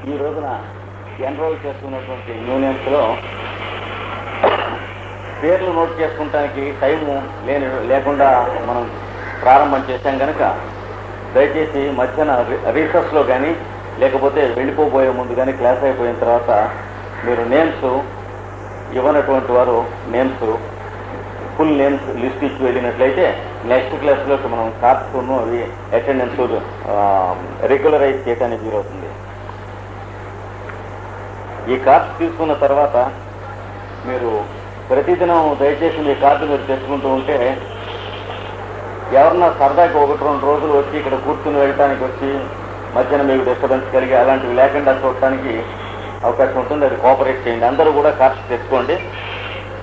ఈ రోజున ఎన్రోల్ చేస్తున్నటువంటి యూనియన్స్లో పేర్లు నోట్ చేసుకుంటానికి టైము లేకుండా మనం ప్రారంభం చేశాం కనుక దయచేసి మధ్యాహ్న రీసెస్లో కానీ లేకపోతే వెళ్ళిపోబోయే ముందు కానీ క్లాస్ అయిపోయిన తర్వాత మీరు నేమ్స్ ఇవ్వనటువంటి వారు నేమ్స్ ఫుల్ నేమ్స్ లిస్ట్ ఇచ్చి వెళ్ళినట్లయితే నెక్స్ట్ క్లాస్లోకి మనం కార్డ్స్ను అవి అటెండెన్స్ రెగ్యులరైజ్ చేయడానికి వీలవుతుంది. ఈ కార్డ్స్ తీసుకున్న తర్వాత మీరు ప్రతిదినం దయచేసి మీ కార్డు మీరు తెచ్చుకుంటూ ఉంటే ఎవరన్నా సరదాకి 1-2 రోజులు వచ్చి ఇక్కడ కూర్చుని వెళ్ళటానికి వచ్చి మధ్యాహ్నం మీకు డిస్టర్బెన్స్ కలిగి అలాంటివి లేకుండా చూడటానికి అవకాశం ఉంటుంది. అది కోఆపరేట్ చేయండి. అందరూ కూడా కార్డ్స్ తెచ్చుకోండి.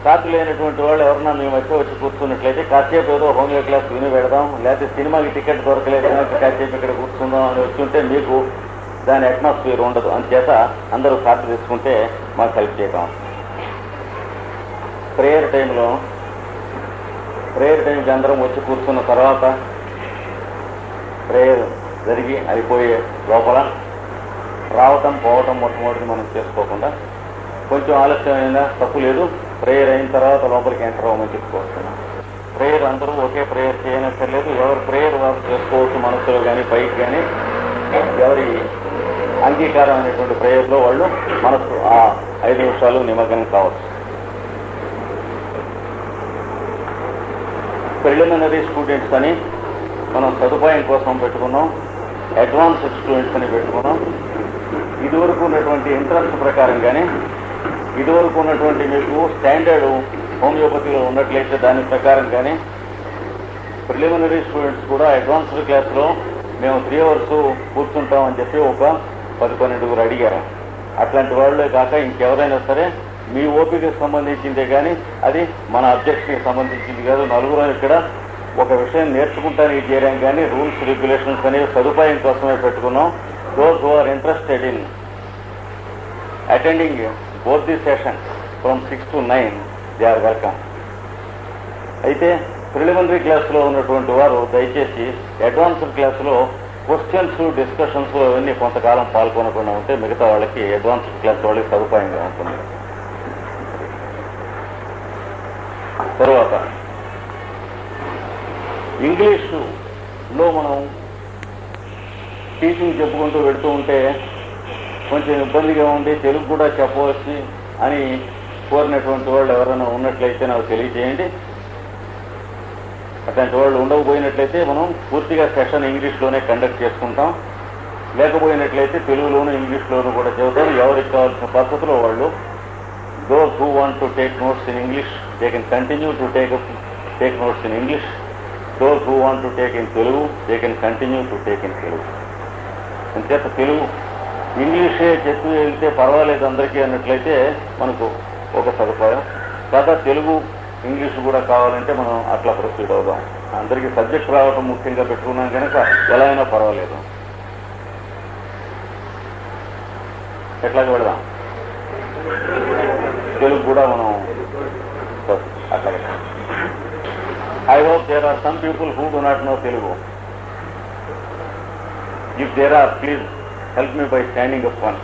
కార్డు లేనటువంటి వాళ్ళు ఎవరన్నా మేము వచ్చి కూర్చున్నట్లయితే కాసేపు ఏదో హోమియో క్లాస్ విని పెడదాం, లేకపోతే సినిమాకి టికెట్ దొరకలేదు కాసేపు ఇక్కడ కూర్చుందాం అని వచ్చుంటే మీకు దాని అట్మాస్ఫియర్ ఉండదు. అందుచేత అందరూ కార్డు తెచ్చుకుంటే మాకు హెల్ప్ చేయటం. ప్రేయర్ టైంకి అందరం వచ్చి కూర్చున్న తర్వాత ప్రేయర్ జరిగి అయిపోయే లోపల రావటం పోవటం మొట్టమొదటి మనం చేసుకోకుండా కొంచెం ఆలస్యమైనా తప్పు లేదు. ప్రేయర్ అయిన తర్వాత లోపలికి ఎంటర్ అవ్వమని చెప్పుకోవస్తున్నాం. ప్రేయర్ అందరూ ఒకే ప్రేయర్ చేయనక్కర్లేదు. ఎవరి ప్రేయర్ వారు చేసుకోవచ్చు. మనసులో కానీ పైకి కానీ ఎవరి అంగీకారం అనేటువంటి ప్రేయర్లో వాళ్ళు మనసు ఆ 5 నిమిషాలు నిమగ్నం కావచ్చు. ప్రిలిమినరీ స్టూడెంట్స్ అని మనం సదుపాయం కోసం పెట్టుకున్నాం. అడ్వాన్స్డ్ స్టూడెంట్స్ అని పెట్టుకున్నాం. ఇదివరకు ఉన్నటువంటి ఇంట్రెస్ట్ ప్రకారం కానీ ఇదివరకు ఉన్నటువంటి మీకు స్టాండర్డ్ హోమియోపతిలో ఉన్నట్లయితే దాని ప్రకారం కానీ ప్రిలిమినరీ స్టూడెంట్స్ కూడా అడ్వాన్స్డ్ క్లాస్లో మేము 3 hours కూర్చుంటామని చెప్పి ఒక 10-12 అడిగారు. అట్లాంటి వాళ్ళే కాక ఇంకెవరైనా సరే మీ ఓపికకి సంబంధించిందే కానీ అది మన అబ్జెక్ట్కి సంబంధించింది కాదు. నలుగురు ఇక్కడ ఒక విషయం నేర్చుకుంటానికి చేరాం కానీ రూల్స్ రెగ్యులేషన్స్ అనేవి సదుపాయం కోసమే పెట్టుకున్నాం. Those who are interested in attending both the sessions from 6 to 9 they are welcome. అయితే ప్రిలిమినరీ క్లాస్లో ఉన్నటువంటి వారు దయచేసి అడ్వాన్స్డ్ క్లాస్లో క్వశ్చన్స్ డిస్కషన్స్ అవన్నీ కొంతకాలం పాల్గొనకుండా ఉంటే మిగతా వాళ్ళకి అడ్వాన్స్డ్ క్లాస్ వాళ్ళకి సదుపాయంగా ఉంటుంది. తర్వాత ఇంగ్లీషులో మనం టీచింగ్ చెప్పుకుంటూ పెడుతూ ఉంటే కొంచెం ఇబ్బందిగా ఉండి తెలుగు కూడా చెప్పవచ్చు అని కోరినటువంటి వాళ్ళు ఎవరైనా ఉన్నట్లయితే నాకు తెలియజేయండి. అట్లాంటి వాళ్ళు ఉండకపోయినట్లయితే మనం పూర్తిగా సెషన్ ఇంగ్లీష్లోనే కండక్ట్ చేసుకుంటాం. లేకపోయినట్లయితే తెలుగులోను ఇంగ్లీష్లోనూ కూడా చెబుతాం. ఎవరికి కావాల్సిన పద్ధతిలో వాళ్ళు those who want to take notes in English they can continue to take notes in English. Those who want to take in Telugu they can continue to take in Telugu. అంచేత తెలుగు ఇంగ్లీషే చెప్పి వెళ్తే పర్వాలేదు అందరికీ అన్నట్లయితే మనకు ఒక సదుపాయం. కాదా తెలుగు ఇంగ్లీష్ కూడా కావాలంటే మనం అట్లా ప్రొసీడ్ అవుదాం. అందరికీ సబ్జెక్ట్ రావటం ముఖ్యంగా పెట్టుకున్నాం కనుక ఎలా అయినా పర్వాలేదు. ఎట్లాగ పెడదాం తెలుగు కూడా మనం అట్లా. I hope there are some people who do not know Telugu. If there are please help me by standing up one.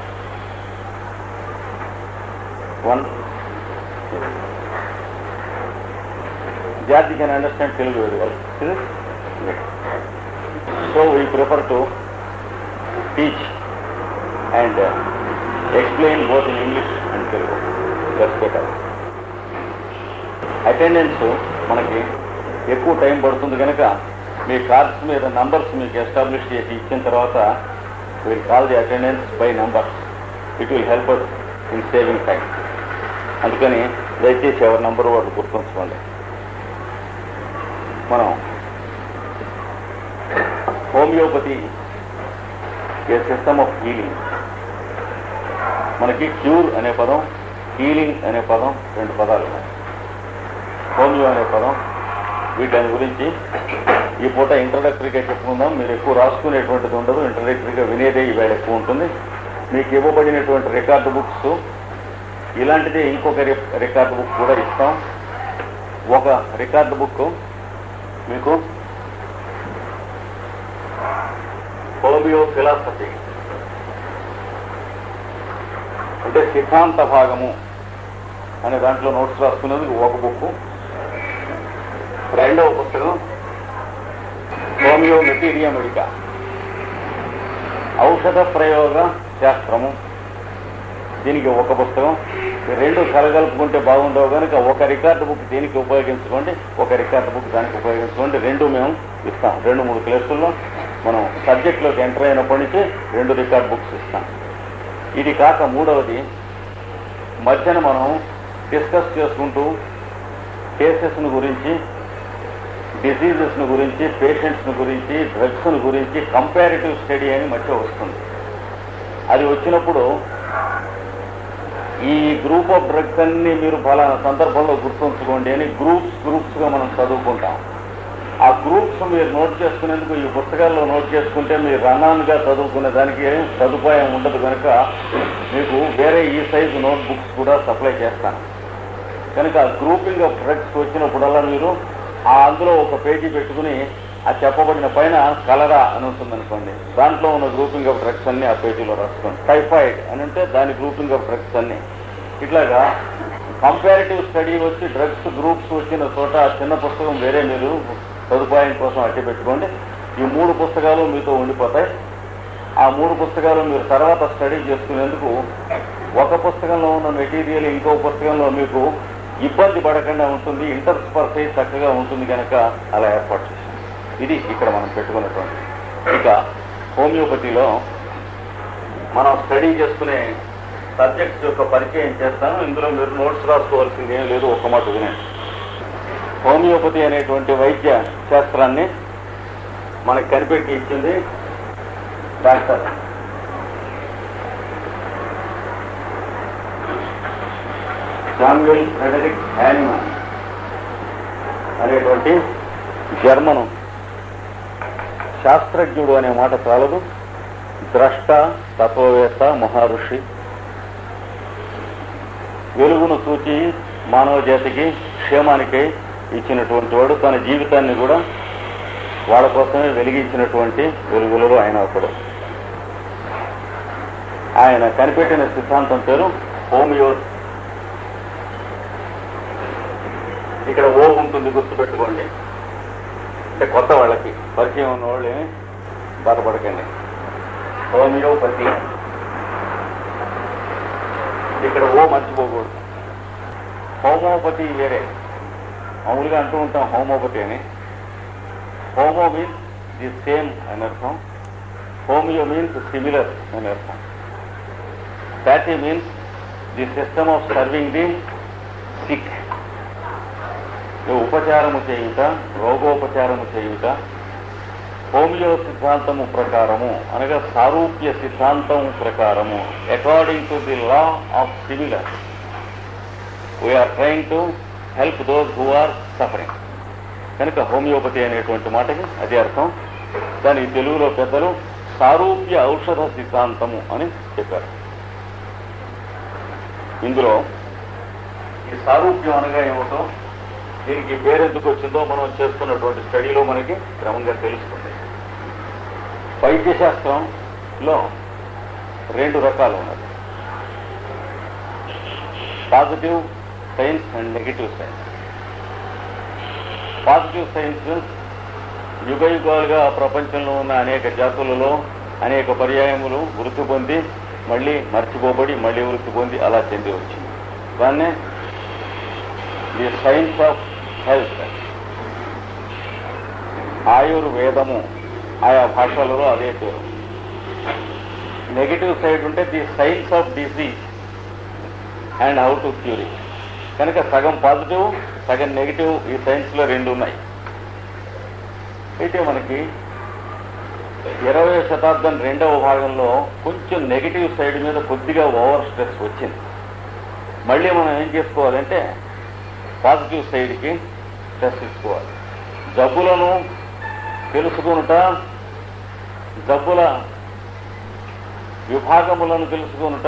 George can understand Telugu very well. Is it? Yes. So we prefer to teach and explain both in English and Telugu. That's better. Attendance మనకి ఎక్కువ time పడుతుంది కనుక మీ cards మీద numbers మీకు establish చేసి ఇచ్చిన తర్వాత we'll call the attendance by numbers. It will help us in saving time. అందుకని దయచేసి ఎవరి నంబర్ వాళ్ళు గుర్తుంచుకోండి. మనం homeopathy A system of healing. మనకి క్యూర్ అనే పదం, హీలింగ్ అనే పదం 2 పదాలు ఉన్నాయి. హోమియో అనే పదం వీటి గురించి ఈ పూట ఇంట్రడక్టరీగా చెప్పుకుందాం. మీరు ఎక్కువ రాసుకునేటువంటిది ఉండదు. ఇంట్రడక్టరీగా వినేదే ఈవేళ ఎక్కువ ఉంటుంది. మీకు ఇవ్వబడినటువంటి రికార్డు బుక్స్ ఇలాంటిదే ఇంకొక రికార్డు బుక్ కూడా ఇస్తాం. ఒక రికార్డు బుక్ మీకు హోమియో ఫిలాసఫీ అంటే సిద్ధాంత భాగము అనే దాంట్లో నోట్స్ రాసుకున్నది ఒక బుక్. రెండవ పుస్తకం హోమియో మెటీరియా మెడికా, ఔషధ ప్రయోగ శాస్త్రము, దీనికి ఒక పుస్తకం. రెండు కలగలుపుకుంటే బాగుండవు కనుక ఒక రికార్డు బుక్ దీనికి ఉపయోగించుకోండి, ఒక రికార్డు బుక్ దానికి ఉపయోగించుకోండి. రెండు మేము ఇస్తాం. 2-3 క్లాసుల్లో మనం సబ్జెక్ట్లోకి ఎంటర్ అయినప్పటి నుంచి 2 రికార్డ్ బుక్స్ ఇస్తాం. ఇది కాక మూడవది మధ్యన మనం డిస్కస్ చేసుకుంటూ కేసెస్ను గురించి, డిసీజెస్ను గురించి, పేషెంట్స్ను గురించి, డ్రగ్స్ను గురించి కంపారిటివ్ స్టడీ అని మధ్య వస్తుంది. అది వచ్చినప్పుడు ఈ గ్రూప్ ఆఫ్ డ్రగ్స్ అన్ని మీరు ఫలానా సందర్భంలో గుర్తుంచుకోండి అని గ్రూప్స్గా మనం చదువుకుంటాం. ఆ గ్రూప్స్ మీరు నోట్ చేసుకునేందుకు ఈ పుస్తకాల్లో నోట్ చేసుకుంటే మీరు రన్నాన్గా చదువుకునే దానికి సదుపాయం ఉండదు కనుక మీకు వేరే ఈ సైజు నోట్ బుక్స్ కూడా సప్లై చేస్తాను. కనుక గ్రూపింగ్ ఆఫ్ డ్రగ్స్ వచ్చినప్పుడల్లా మీరు అందులో ఒక పేజీ పెట్టుకుని ఆ చెప్పబడిన పైన కలరా అని ఉంటుందనుకోండి, దాంట్లో ఉన్న గ్రూపింగ్ ఆఫ్ డ్రగ్స్ అన్ని ఆ పేజీలో రాసుకోండి. టైఫాయిడ్ అని అంటే దాని గ్రూపింగ్ ఆఫ్ డ్రగ్స్ అన్ని. ఇట్లాగా కంపారిటివ్ స్టడీ వచ్చి డ్రగ్స్ గ్రూప్స్ వచ్చిన చోట చిన్న పుస్తకం వేరే మీరు సదుపాయం కోసం అట్టి పెట్టుకోండి. ఈ 3 పుస్తకాలు మీతో ఉండిపోతాయి. ఆ 3 పుస్తకాలు మీరు తర్వాత స్టడీ చేసుకునేందుకు ఒక పుస్తకంలో ఉన్న మెటీరియల్ ఇంకో పుస్తకంలో మీకు ఇబ్బంది పడకుండా ఉంటుంది, ఇంటర్స్పర్స్ అయి చక్కగా ఉంటుంది కనుక అలా ఏర్పాటు చేశాం. ఇది ఇక్కడ మనం పెట్టుకున్నటువంటి. ఇక హోమియోపతిలో మనం స్టడీ చేసుకునే సబ్జెక్ట్స్ యొక్క పరిచయం చేస్తాను. ఇందులో మీరు నోట్స్ రాసుకోవాల్సింది ఏం లేదు, ఒక మాట వినండి. హోమియోపతి అనేటువంటి వైద్య శాస్త్రాన్ని మనకు కనిపెట్టి ఇచ్చింది డాక్టర్ శామ్యూయల్ ఫ్రెడరిక్ హ్యానిమన్ అనేటువంటి జర్మను శాస్త్రజ్ఞుడు అనే మాట చాలదు, ద్రష్ట, తత్వవేత్త, మహర్షి, వెలుగును చూచి మానవ జాతికి క్షేమానికి ఇచ్చినటువంటి వాడు. తన జీవితాన్ని కూడా వాళ్ళ కోసమే వెలిగించినటువంటి వెలుగులలో ఆయన ఒకడు. ఆయన కనిపెట్టిన సిద్ధాంతం పేరు హోమియో. ఇక్కడ ఓ ఉంటుంది, గుర్తుపెట్టుకోండి. అంటే కొత్త వాళ్ళకి, పరిచయం ఉన్న వాళ్ళు ఏమి బాధపడకండి. హోమియోపతి, ఇక్కడ ఓ మర్చిపోకూడదు. హోమోపతి వేరే, మామూలుగా అంటూ ఉంటాం హోమోపతి అని. హోమో మీన్స్ ది సేమ్ అని అర్థం, హోమియో మీన్స్ సిమిలర్ అని అర్థం. Pathy means the system of serving the sick. ఉపచారము చేయుట, రోగోపచారము చేయుట. హోమియో సిద్ధాంతము ప్రకారము అనగా సారూప్య సిద్ధాంతం ప్రకారము, according to the law of similar, we are trying to help those who are suffering. కనుక హోమియోపతి అనేటువంటి మాటకి అదే అర్థం. దానికి తెలుగులో పెద్దలు సారూప్య ఔషధ సిద్ధాంతము అని చెప్పారు. ఇందులో ఈ సారూప్యం అనగా ఏమిటో, దీనికి పేరెందుకు వచ్చిందో మనం చేస్తున్నటువంటి స్టడీలో మనకి క్రమంగా తెలుస్తుంది. వైద్యశాస్త్రంలో 2 రకాలు ఉన్నది, positive science and negative science. Positive science యుగ యుగాలుగా ప్రపంచంలో ఉన్న అనేక జాతులలో అనేక పర్యాయములు వృద్ధి పొంది మళ్ళీ మర్చిపోబడి మళ్ళీ వృద్ధి పొంది అలా చెంది వచ్చింది. దాన్నే ది సైన్స్ ఆఫ్ హెల్త్, ఆయుర్వేదము ఆయా భాషలలో అదే పేరు. నెగిటివ్ సైడ్ ఉంటే the science of disease and how to cure it. కనుక సగం పాజిటివ్ సగం నెగిటివ్ ఈ సైన్స్లో 2 ఉన్నాయి. అయితే మనకి 20వ శతాబ్దం 2వ భాగంలో కొంచెం నెగిటివ్ సైడ్ మీద కొద్దిగా ఓవర్ స్ట్రెస్ వచ్చింది. మళ్ళీ మనం ఏం చేసుకోవాలంటే పాజిటివ్ సైడ్కి స్ట్రెస్ ఇచ్చుకోవాలి. జబ్బులను తెలుసుకునుట, జబ్బుల విభాగములను తెలుసుకునుట,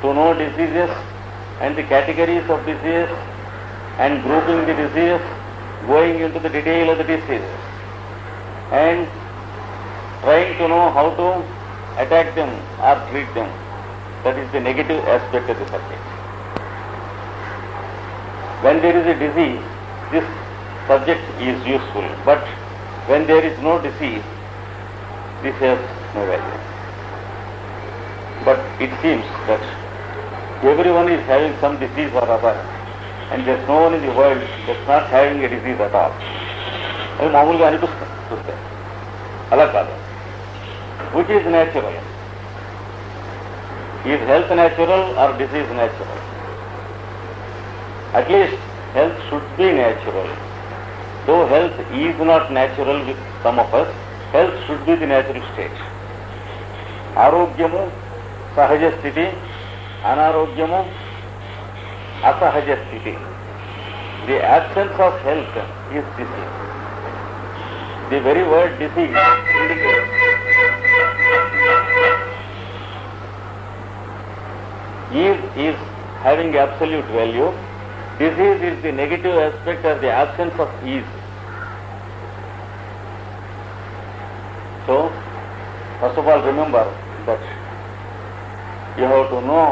to know diseases and the categories of disease and grouping the disease, going into the detail of the disease and trying to know how to attack them or treat them. That is the negative aspect of the subject. When there is a disease, this subject is useful, but when there is no disease, this has no value. But it seems that everyone is having some disease or other, and there is no one in the world that is not having a disease at all. అది మామూలుగా అనిపిస్తుంది చూస్తే. అలా కాదు. Which is natural? Is health natural or disease natural? At least health should be natural. Though health is not natural with some of us, health should be the natural state. ఆరోగ్యము సహజ స్థితి, అనారోగ్యము అసహజ స్థితి. The absence of health is disease. The very word disease indicates is having absolute value. Disease is the negative aspect or the absence of ease. So, first of all, remember that you have to know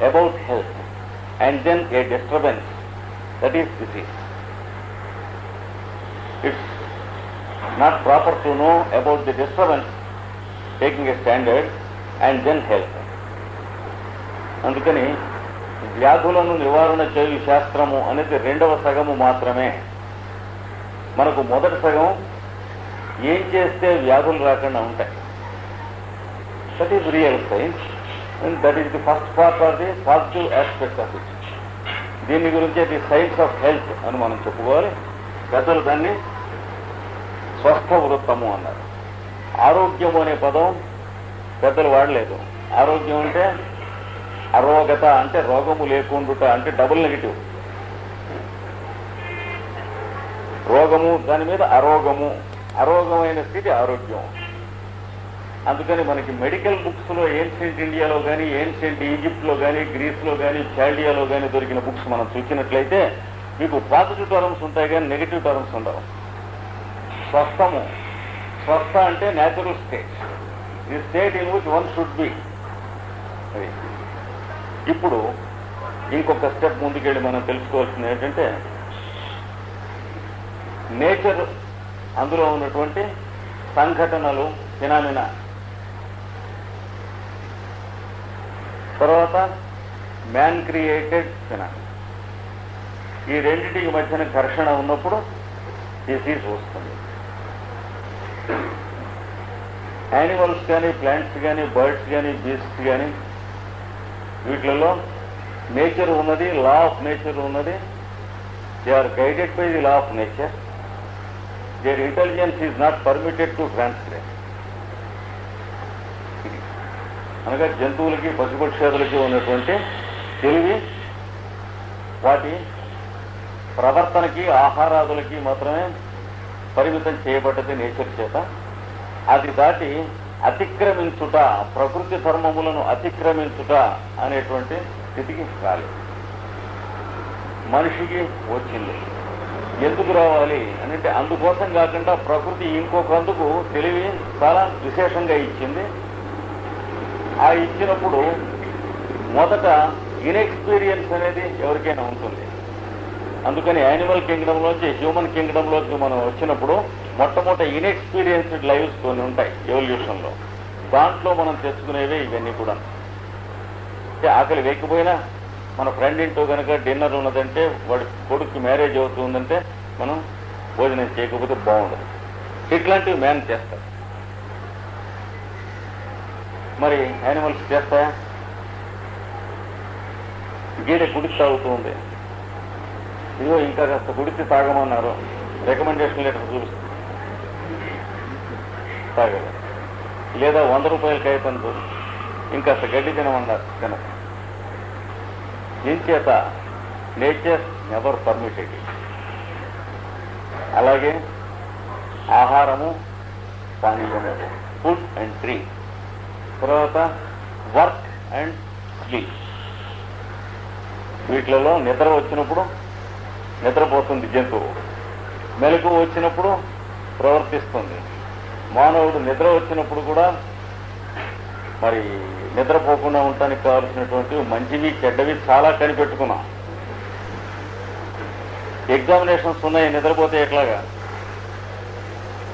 about health, and then a disturbance, that is disease. It's not proper to know about the disturbance, taking a standard, and then health. అందుకని వ్యాధులను నివారణ చేయు శాస్త్రము అనేది రెండవ సగము మాత్రమే. మనకు మొదటి సగం ఏం చేస్తే వ్యాధులు రాకుండా ఉంటాయి. That is real science, and that is the first part of the positive aspect of it. దీని గురించే ది సైన్స్ ఆఫ్ హెల్త్ అని మనం చెప్పుకోవాలి. పెద్దలు దాన్ని స్వస్థ వృత్తము అన్నారు. ఆరోగ్యము అనే పదం పెద్దలు వాడలేదు. ఆరోగ్యం అంటే అరోగత అంటే రోగము లేకుండుట అంటే డబుల్ నెగిటివ్. రోగము దాని మీద అరోగము, అరోగమైన స్థితి ఆరోగ్యం. అందుకని మనకి మెడికల్ బుక్స్ లో ఏన్షియంట్ ఇండియాలో కానీ, ఏన్షియంట్ ఈజిప్ట్లో కానీ, గ్రీస్లో కానీ, చాల్డియాలో కానీ దొరికిన బుక్స్ మనం చూసినట్లయితే మీకు పాజిటివ్ టర్మ్స్ ఉంటాయి కానీ నెగిటివ్ టర్మ్స్ ఉండవు. స్వస్థము, స్వస్థ అంటే natural state, the state in which one should be. ఇప్పుడు ఇంకొక స్టెప్ ముందుకెళ్ళి మనం తెలుసుకోవాల్సింది ఏంటంటే నేచర్, అందులో ఉన్నటువంటి సంఘటనలు, ఫినామినా, తర్వాత మ్యాన్ క్రియేటెడ్ ఫినామినా. ఈ రెండింటికి మధ్యన ఘర్షణ ఉన్నప్పుడు డిసీజ్ వస్తుంది. యానిమల్స్ కానీ, ప్లాంట్స్ కానీ, బర్డ్స్ కానీ, బీస్ట్స్ కానీ, వీటిలలో నేచర్ ఉన్నది, లా ఆఫ్ నేచర్ ఉన్నది. They are guided by the law of nature. Their intelligence is not permitted to transgress. అనగా జంతువులకి, పశుపక్షాదులకి ఉన్నటువంటి తెలివి వాటి ప్రవర్తనకి, ఆహారాదులకి మాత్రమే పరిమితం చేయబడ్డది నేచర్ చేత. అది దాటి అతిక్రమించుట, ప్రకృతి ధర్మములను అతిక్రమించుట అనేటువంటి స్థితికి రాలేదు. మనిషికి వచ్చింది. ఎందుకు రావాలి అంటే అందుకోసం కాకుండా ప్రకృతి ఇంకొకందుకు తెలివి చాలా విశేషంగా ఇచ్చింది. ఆ ఇచ్చినప్పుడు మొదట ఇన్ఎక్స్పీరియన్స్ అనేది ఎవరికైనా ఉంటుంది. అందుకని యానిమల్ కింగ్డమ్లోంచి హ్యూమన్ కింగ్డమ్లోకి మనం వచ్చినప్పుడు మొట్టమొదటి ఇన్ఎక్స్పీరియన్స్డ్ లైవ్స్ కొన్ని ఉంటాయి ఎవల్యూషన్లో. దాంట్లో మనం తెచ్చుకునేవే ఇవన్నీ కూడా. అంటే ఆకలి వేయకపోయినా మన ఫ్రెండ్ ఇంటో కనుక డిన్నర్ ఉన్నదంటే, వాడి కొడుకు మ్యారేజ్ అవుతుందంటే మనం భోజనం చేయకపోతే బాగుండదు. ఇట్లాంటివి మ్యాన్ చేస్తారు. మరి యానిమల్స్ చేస్తాయా? గీడె కుడికి తాగుతూ ఉంది, ఇదిగో ఇంకా కాస్త కుడికి తాగమన్నారు, రికమెండేషన్ లెటర్ చూపిస్తుంది, తాగదు. లేదా 100 రూపాయల కాగితంతో ఇంకాస్త గడ్డి తినమన్నారు, తినదు. ఇంచేత నేచర్ నెవర్ పర్మిటెడ్. అలాగే ఆహారము, పానీయము, ఫుడ్ అండ్ డ్రింక్, తర్వాత వర్క్ అండ్ స్లీప్. వీటిలలో నిద్ర వచ్చినప్పుడు నిద్రపోతుంది జంతువు, మెలకు వచ్చినప్పుడు ప్రవర్తిస్తుంది. మానవుడు నిద్ర వచ్చినప్పుడు కూడా మరి నిద్రపోకుండా ఉండటానికి కావాల్సినటువంటి మంచివి చెడ్డవి చాలా కనిపెట్టుకున్నాం. ఎగ్జామినేషన్స్ ఉన్నాయి, నిద్రపోతే ఎట్లాగా?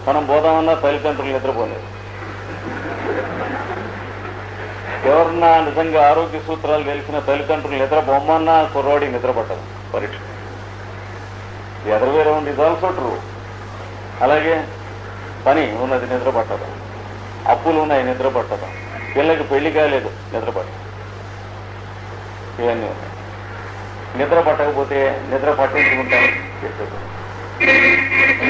మనం పోదామన్నా తల్లిదండ్రులు నిద్రపోలేదు. ఎవరన్నా నిజంగా ఆరోగ్య సూత్రాలు తెలిసిన తల్లిదండ్రులు నిద్రపోమన్నా కుర్రాడికి నిద్రపట్టదు పరీక్ష. ఎదరవేరే ఉంది ఆల్సో ట్రూ. అలాగే పని ఉన్నది నిద్రపట్టదు, అప్పులు ఉన్నాయి నిద్రపట్టదు, పిల్లకి పెళ్లి కాలేదు నిద్రపట్టదు. ఇవన్నీ ఉన్నాయి. నిద్ర పట్టకపోతే నిద్ర పట్టించుకుంటాం చేసేది.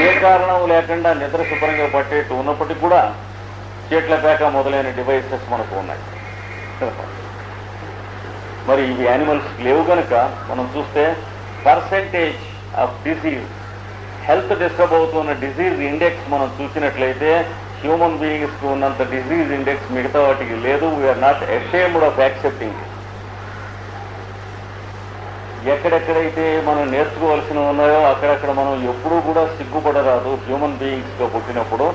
ఏ కారణం లేకుండా నిద్ర శుభ్రంగా పట్టేట్టు ఉన్నప్పటికీ కూడా చేట్ల పేక మొదలైన డివైసెస్ మనకు ఉన్నాయి. మరి ఇవి యానిమల్స్ లేవు కనుక మనం చూస్తే percentage of disease, health disturb అవుతున్న డిసీజ్ ఇండెక్స్ మనం చూసినట్లయితే హ్యూమన్ బీయింగ్స్ కు ఉన్నంత డిసీజ్ ఇండెక్స్ మిగతా వాటికి లేదు. We are not ashamed of accepting. ఎక్కడెక్కడైతే మనం నేర్చుకోవాల్సినవి ఉన్నాయో అక్కడక్కడ మనం ఎప్పుడూ కూడా సిగ్గుపడరాదు. హ్యూమన్ బీయింగ్స్ గా పుట్టినప్పుడు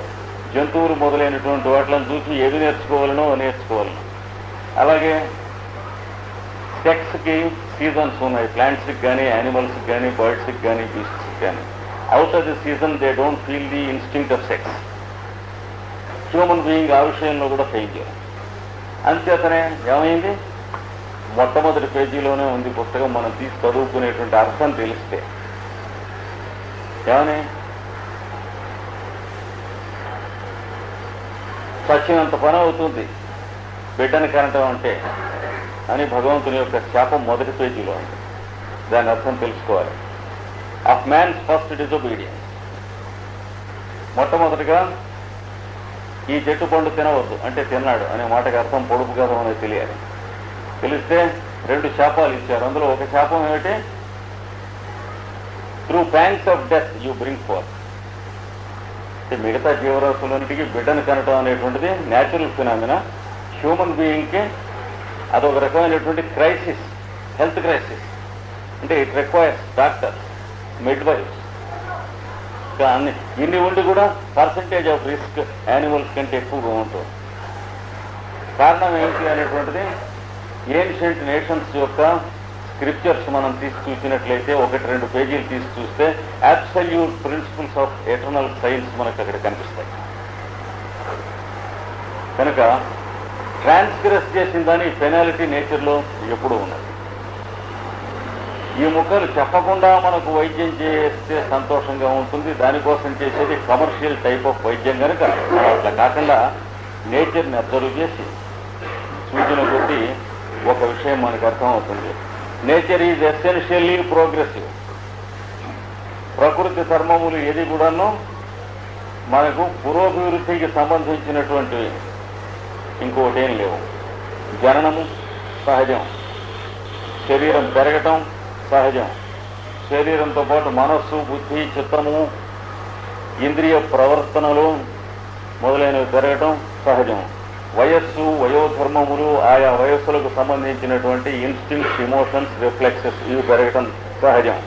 జంతువులు మొదలైనటువంటి వాటిని చూసి ఏది నేర్చుకోవాలనో నేర్చుకోవాలను. అలాగే సెక్స్కి సీజన్స్ ఉన్నాయి, ప్లాంట్స్కి కానీ యానిమల్స్కి కానీ బర్డ్స్కి కానీ బీస్ట్స్కి కానీ. Out of the season they don't feel the instinct of sex. Human being ఆ విషయంలో కూడా ఫెయిల్యూర్. అంచేతనే ఏమైంది, మొట్టమొదటి పేజీలోనే ఉంది పుస్తకం. మనం తీసి చదువుకునేటువంటి అర్థం తెలిస్తే ఏమని, చచ్చినంత పని అవుతుంది బిడ్డని కనటం అంటే అని భగవంతుని యొక్క శాపం మొదటి పేజీలో ఉంది. దాని అర్థం తెలుసుకోవాలి. Of man's first disobedience. మొట్టమొదటిగా ఈ చెట్టు పండు తినవద్దు అంటే తిన్నాడు అనే మాటకి అర్థం పొడుపు కదా అనేది తెలియాలి. తెలిస్తే 2 శాపాలు ఇచ్చారు. అందులో ఒక శాపం ఏమిటి, through pangs of death you bring fourth. మిగతా జీవరాశులన్నిటికీ బిడ్డను కనటం అనేటువంటిది న్యాచురల్ ఫినామినా. హ్యూమన్ బీయింగ్కి అదొక రకమైనటువంటి క్రైసిస్, హెల్త్ క్రైసిస్. అంటే ఇట్ రిక్వైర్స్ డాక్టర్స్, మిడ్వైఫ్స్. అన్ని ఇన్ని ఉండి కూడా పర్సంటేజ్ ఆఫ్ రిస్క్ యానిమల్స్ కంటే ఎక్కువగా ఉంటుంది. కారణం ఏంటి అనేటువంటిది ఏన్షియంట్ నేషన్స్ యొక్క స్క్రిప్చర్స్ మనం తీసి చూసినట్లయితే 1-2 పేజీలు తీసి చూస్తే absolute principles of eternal science మనకు అక్కడ కనిపిస్తాయి. కనుక ట్రాన్స్గ్రెస్ చేసిన దాని పెనాలిటీ నేచర్లో ఎప్పుడూ ఉన్నది. ఈ ముక్కలు చెప్పకుండా మనకు వైద్యం చేస్తే సంతోషంగా ఉంటుంది. దానికోసం చేసేది కమర్షియల్ టైప్ ఆఫ్ వైద్యం కనుక మనం అట్లా కాకుండా నేచర్ని అబ్జర్వ్ చేసి సూచన కొద్దీ ఒక విషయం మనకు అర్థమవుతుంది. Nature is essentially progressive. ప్రకృతి ధర్మములు ఏది కూడాను మనకు పురోభివృద్ధికి సంబంధించినటువంటివి ఇంకొకటి ఏం లేవు. జననము సహజం, శరీరం పెరగటం సహజం, శరీరంతో పాటు మనస్సు, బుద్ధి, చిత్తము, ఇంద్రియ ప్రవర్తనలు మొదలైనవి పెరగటం సహజం. వయస్సు, వయోధర్మములు, ఆయా వయస్సులకు సంబంధించినటువంటి ఇన్స్టింక్ట్స్, ఇమోషన్స్, రిఫ్లెక్సెస్ ఇవి పెరగటం సహజం.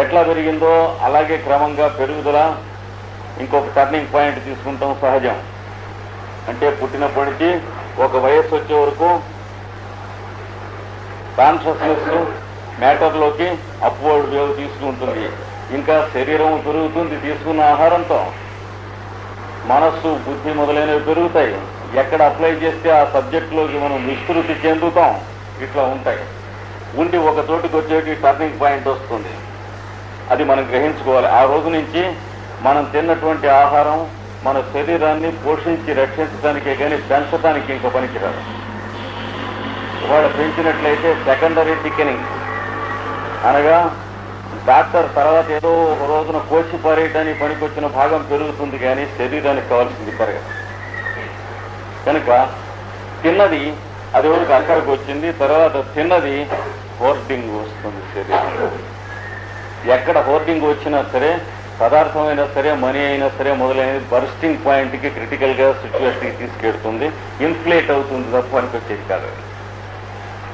ఎట్లా పెరిగిందో అలాగే క్రమంగా పెరుగుదల, ఇంకొక టర్నింగ్ పాయింట్ తీసుకుంటాం సహజం. అంటే పుట్టినప్పటికీ ఒక వయస్సు వచ్చే వరకు కాన్షియస్నెస్ మ్యాటర్లోకి అప్వర్డ్ వేవ్ తీసుకుంటుంది. ఇంకా శరీరం పెరుగుతుంది తీసుకున్న ఆహారంతో, మనస్సు, బుద్ధి మొదలైనవి పెరుగుతాయి. ఎక్కడ అప్లై చేస్తే ఆ సబ్జెక్టులోకి మనం విస్తృతి చెందుతాం. ఇట్లా ఉంటాయి. ఉండి ఒక చోటుకి వచ్చేటి టర్నింగ్ పాయింట్ వస్తుంది. అది మనం గ్రహించుకోవాలి. ఆ రోజు నుంచి మనం తిన్నటువంటి ఆహారం మన శరీరాన్ని పోషించి రక్షించడానికే కానీ పెంచడానికి ఇంకో పనికిరాదు. వాళ్ళు పెంచినట్లయితే సెకండరీ థిక్కెనింగ్, అనగా డాక్టర్ తర్వాత ఏదో ఒక రోజున కోసి పారేయడానికి పనికొచ్చిన భాగం పెరుగుతుంది కానీ శరీరానికి కావాల్సింది పెరగదు. కనుక తిన్నది అది వరకు అక్కడికి వచ్చింది, తర్వాత తిన్నది హోర్డింగ్ వస్తుంది శరీరంలో. ఎక్కడ హోర్డింగ్ వచ్చినా సరే, పదార్థమైనా సరే, మనీ అయినా సరే మొదలైనది బర్స్టింగ్ పాయింట్కి, క్రిటికల్గా సిచ్యువేషన్కి తీసుకెడుతుంది. ఇన్ఫ్లేట్ అవుతుంది తప్ప పనికొచ్చేది కాదు.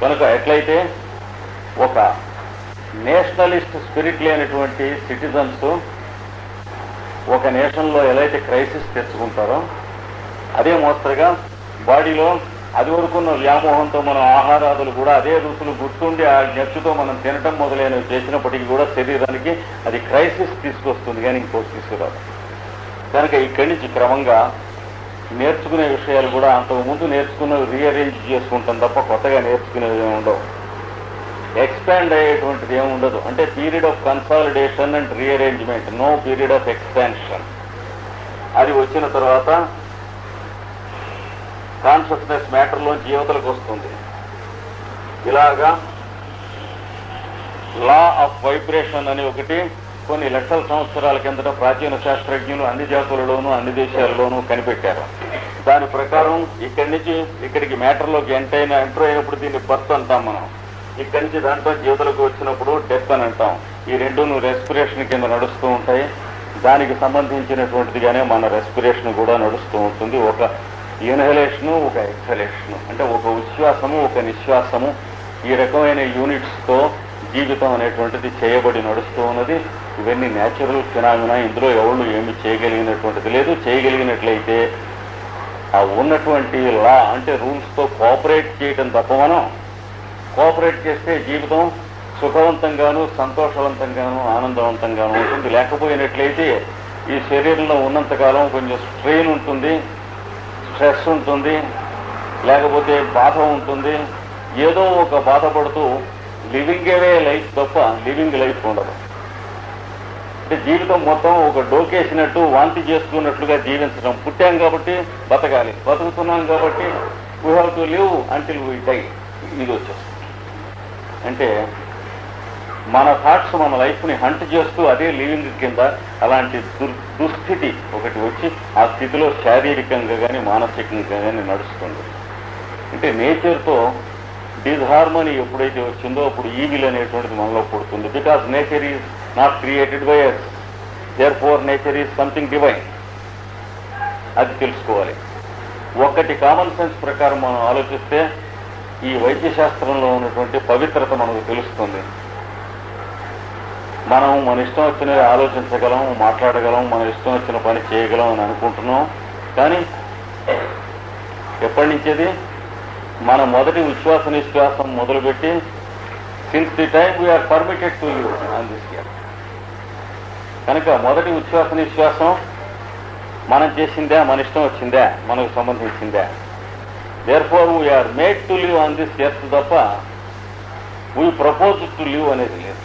కనుక ఎట్లయితే ఒక నేషనలిస్ట్ స్పిరిట్ లేనటువంటి సిటిజన్స్ ఒక నేషన్లో ఎలా అయితే క్రైసిస్ తెచ్చుకుంటారో అదే మోస్తరుగా బాడీలో అది వరకున్న వ్యామోహంతో మనం ఆహారాదులు కూడా అదే రుచులు గుర్తుండి ఆ నెచ్చుతో మనం తినటం మొదలైనవి చేసినప్పటికీ కూడా శరీరానికి అది క్రైసిస్ తీసుకొస్తుంది, కానీ ఇంకోటి తీసుకురాదు. కనుక ఇక్కడి నుంచి క్రమంగా నేర్చుకునే విషయాలు కూడా అంతకుముందు నేర్చుకున్నవి రీఅరేంజ్ చేసుకుంటాం తప్ప కొత్తగా నేర్చుకునేవి ఏమి ఉండవు. ఎక్స్పాండ్ అయ్యేటువంటిది ఏమి ఉండదు. అంటే period of consolidation and rearrangement, no period of expansion. అది వచ్చిన తర్వాత కాన్షియస్నెస్ మ్యాటర్లోంచి యువతలకు వస్తుంది. ఇలాగా లా ఆఫ్ వైబ్రేషన్ అని ఒకటి కొన్ని లక్షల సంవత్సరాల కిందట ప్రాచీన శాస్త్రజ్ఞులు అన్ని జాతులలోనూ అన్ని దేశాల్లోనూ కనిపెట్టారు. దాని ప్రకారం ఇక్కడి నుంచి ఇక్కడికి మ్యాటర్లోకి ఎంటర్ అయినప్పుడు దీన్ని బర్త్ అంటాం మనం. ఇక్కడి నుంచి దాంట్లో జీవితలకు వచ్చినప్పుడు డెత్ అని అంటాం. ఈ రెండును రెస్పిరేషన్ కింద నడుస్తూ ఉంటాయి. దానికి సంబంధించినటువంటిదిగానే మన రెస్పిరేషన్ కూడా నడుస్తూ ఉంటుంది. ఒక ఇన్హలేషను, ఒక ఎక్సలేషను, అంటే ఒక ఉచ్ఛ్వాసము, ఒక నిశ్వాసము, ఈ రకమైన యూనిట్స్తో జీవితం అనేటువంటిది చేయబడి నడుస్తూ ఉన్నది. ఇవన్నీ న్యాచురల్ ఫినామినా. ఇందులో ఎవరు ఏమి చేయగలిగినటువంటిది లేదు. చేయగలిగినట్లయితే ఆ ఉన్నటువంటి లా అంటే రూల్స్తో కోఆపరేట్ చేయటం తప్ప మనం కోఆపరేట్ చేస్తే జీవితం సుఖవంతంగాను, సంతోషవంతంగాను, ఆనందవంతంగాను ఉంటుంది. లేకపోయినట్లయితే ఈ శరీరంలో ఉన్నంతకాలం కొంచెం స్ట్రెయిన్ ఉంటుంది, స్ట్రెస్ ఉంటుంది, లేకపోతే బాధ ఉంటుంది. ఏదో ఒక బాధపడుతూ లివింగ్ అవే లైఫ్ తప్ప లివింగ్ లైఫ్ ఉండదు. అంటే జీవితం మొత్తం ఒక డోకేసినట్టు, వాంతి చేసుకున్నట్లుగా జీవించడం. పుట్టాం కాబట్టి బతకాలి, బతుకుతున్నాం కాబట్టి we have to live until we die. ఇది వచ్చేస్తుంది. అంటే మన థాట్స్ మన లైఫ్ని హంట్ చేస్తూ అదే లివింగ్ కింద అలాంటి దుస్థితి ఒకటి వచ్చి ఆ స్థితిలో శారీరకంగా కానీ మానసికంగా కానీ నడుస్తుంది. అంటే నేచర్తో డిస్హార్మనీ ఎప్పుడైతే వచ్చిందో అప్పుడు ఈవిల్ అనేటువంటిది మనలో పుడుతుంది. Because nature is not created by us, therefore nature is something divine. అది తెలుసుకోవాలి. ఒక్కటి కామన్ సెన్స్ ప్రకారం మనం ఆలోచిస్తే ఈ వైద్య శాస్త్రంలో ఉన్నటువంటి పవిత్రత మనకు తెలుస్తుంది. మనం మన ఇష్టం వచ్చినవి ఆలోచించగలం, మాట్లాడగలం, మన ఇష్టం వచ్చిన పని చేయగలం అని అనుకుంటున్నాం. కానీ ఎప్పటి నుంచేది మన మొదటి ఉచ్ఛ్వాస నిశ్వాసం మొదలుపెట్టి since the time we are permitted to live on this year. కనుక మొదటి ఉచ్ఛ్వాస నిశ్వాసం మనం చేసిందా, మన ఇష్టం వచ్చిందా, మనకు సంబంధించిందా? Therefore we're made to live on this earth తప్ప వీ ప్రపోజ్ టు లివ్ అనేది లేదు.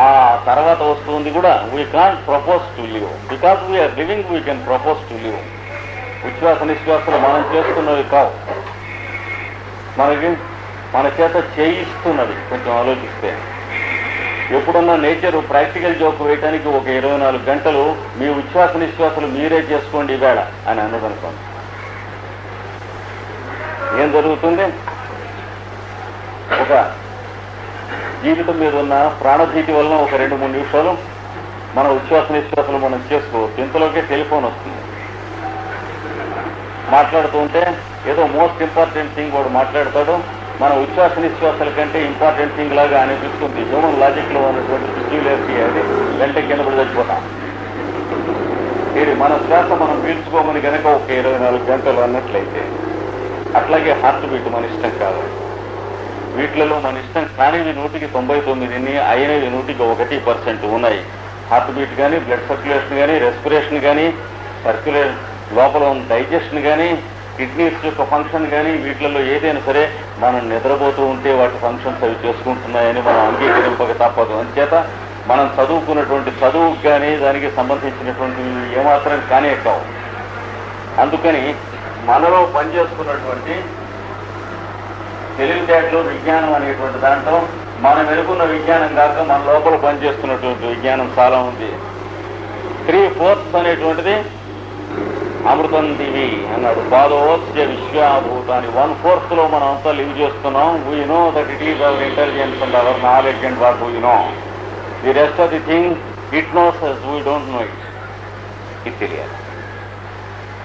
ఆ తర్వాత వస్తుంది కూడా we can't propose to live. Because we're living we can propose to live. ఉచ్ఛ్వాస నిశ్వాసాలు మనం చేస్తున్నవి కావు, మనకి మన చేత చేయిస్తున్నది. కొంచెం ఆలోచిస్తే ఎప్పుడున్నా నేచర్ ప్రాక్టికల్ జోక్ వేయటానికి ఒక 24 గంటలు మీ ఉచ్ఛ్వాస నిశ్వాసాలు మీరే చేసుకోండి ఈవేళ అని అన్నదనుకోండి, ఏం జరుగుతుంది? ఒక జీవితం మీద ఉన్న ప్రాణభీతి వలన ఒక 2-3 నిమిషాలు మన ఉచ్ఛ్వాస నిశ్వాసాలు మనం చేసుకోవచ్చు. ఇంతలోకే టెలిఫోన్ వస్తుంది. మాట్లాడుతూ ఉంటే ఏదో మోస్ట్ ఇంపార్టెంట్ థింగ్ వాడు మాట్లాడతాడు. మన ఉచ్ఛ్వాస నిశ్వాసాల కంటే ఇంపార్టెంట్ థింగ్ లాగా అనిపిస్తుంది. హ్యూమన్ లాజిక్ లో ఉన్నటువంటి సిచ్యులేసి అది వెంటనే కింద పడి చచ్చిపోతాం. ఇది మన శ్వాస మనం పీల్చుకోమని కనుక ఒక 24 గంటలు అన్నట్లయితే, అట్లాగే హార్ట్ బీట్ మన ఇష్టం కాదు. వీటిలలో మన ఇష్టం కానివి 199, అయినవి 1% ఉన్నాయి. హార్ట్ బీట్ కానీ, బ్లడ్ సర్క్యులేషన్ కానీ, రెస్పిరేషన్ కానీ, లోపల ఉన్న డైజెషన్ కానీ, కిడ్నీస్ యొక్క ఫంక్షన్ కానీ, వీటిలలో ఏదైనా సరే మనం నిద్రపోతూ ఉంటే వాటి ఫంక్షన్స్ అవి చేసుకుంటున్నాయని మనం అంగీకరింపక తప్పదు. అంచేత మనం చదువుకున్నటువంటి చదువుకు కానీ దానికి సంబంధించినటువంటి ఏమాత్రం కానే కావు. అందుకని మనలో పనిచేస్తున్నటువంటి తెలివితేటలు, విజ్ఞానం అనేటువంటి దాంట్లో మనం వెనుకున్న విజ్ఞానం కాక మన లోపల పనిచేస్తున్నటువంటి విజ్ఞానం చాలా ఉంది. 3/4 అనేటువంటిది అమృతం దివి అన్నాడు. పాదోత్స్య విశ్వాభూతాన్ని 1/4 లో మనం అంతా లివ్ చేస్తున్నాం. We know that it is our intelligence and our knowledge and what we know. The rest of the thing it knows us we don't know it. ఇది తెలియాలి.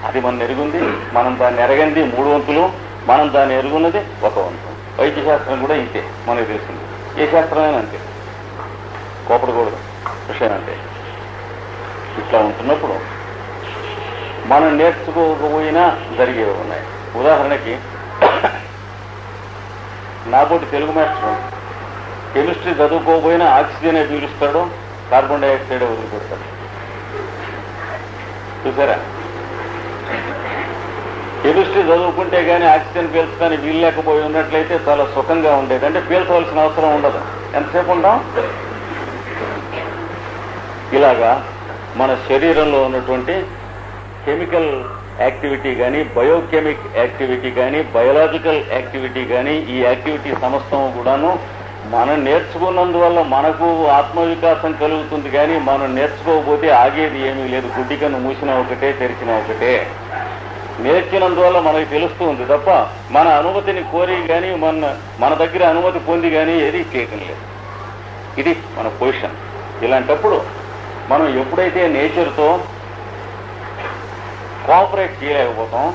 అది మనం ఎరుగుంది, మనం దాన్ని ఎరగంది 3 వంతులు, మనం దాన్ని ఎరుగున్నది 1 వంతు. వైద్య శాస్త్రం కూడా ఇంతే, మనకు తెలిసింది. ఏ శాస్త్రమైనా అంతే, కోపడకూడదు విషయం అంటే. ఇట్లా ఉంటున్నప్పుడు మనం నేర్చుకోకపోయినా జరిగేవి ఉన్నాయి. ఉదాహరణకి నాబోటి తెలుగు మాస్టర్ కెమిస్ట్రీ చదువుకోకపోయినా ఆక్సిజనే పీలుస్తాడు, కార్బన్ డైఆక్సైడ్ వదిలిపెడతాడు. చూసారా? కెమిస్ట్రీ చదువుకుంటే కానీ ఆక్సిజన్ పీల్చడానికి వీలు లేకపోయి ఉన్నట్లయితే చాలా సుఖంగా ఉండేది. అంటే పీల్చవలసిన అవసరం ఉండదు, ఎంతసేపు ఉంటాం. ఇలాగా మన శరీరంలో ఉన్నటువంటి కెమికల్ యాక్టివిటీ కానీ, బయోకెమిక్ యాక్టివిటీ కానీ, బయోలాజికల్ యాక్టివిటీ కానీ, ఈ యాక్టివిటీ సమస్తం కూడాను మనం నేర్చుకున్నందువల్ల మనకు ఆత్మవికాసం కలుగుతుంది. కానీ మనం నేర్చుకోకపోతే ఆగేది ఏమీ లేదు. గుడ్డికన్ను మూసినా ఒకటే, తెరిచినా ఒకటే. నేర్చినందువల్ల మనకి తెలుస్తూ ఉంది తప్ప మన అనుమతిని కోరి కానీ మన దగ్గర అనుమతి పొంది కానీ ఏది చేయటం లేదు. ఇది మన పొజిషన్. ఇలాంటప్పుడు మనం ఎప్పుడైతే నేచర్తో కోఆపరేట్ చేయలేకపోతాం,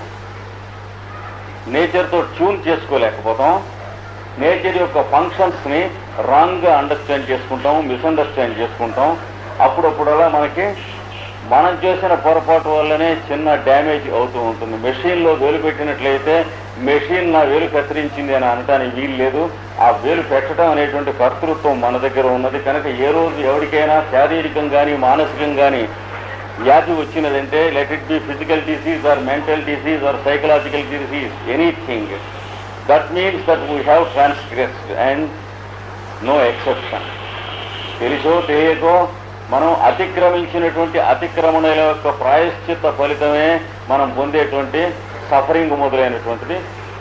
నేచర్తో ట్యూన్ చేసుకోలేకపోతాం, నేచర్ యొక్క ఫంక్షన్స్ ని రాంగ్ గా అండర్స్టాండ్ చేసుకుంటాం, మిస్అండర్స్టాండ్ చేసుకుంటాం. అప్పుడప్పుడలా మనకి మనం చేసిన పొరపాటు వల్లనే చిన్న డ్యామేజ్ అవుతూ ఉంటుంది. మెషిన్లో వేలు పెట్టినట్లయితే మెషిన్ నా వేలు కత్తిరించింది అని అనటానికి వీలు లేదు. ఆ వేలు పెట్టడం అనేటువంటి కర్తృత్వం మన దగ్గర ఉన్నది. కనుక ఏ రోజు ఎవరికైనా శారీరకం కానీ మానసికం కానీ వ్యాధి వచ్చినదంటే, let it be physical disease or mental disease or psychological disease, anything, that means that we have transgressed and no exception. తెలుసో తెలియకో మనం అతిక్రమించినటువంటి అతిక్రమణల యొక్క ప్రాయశ్చిత్త ఫలితమే మనం పొందేటువంటి సఫరింగ్ మొదలైనటువంటిది.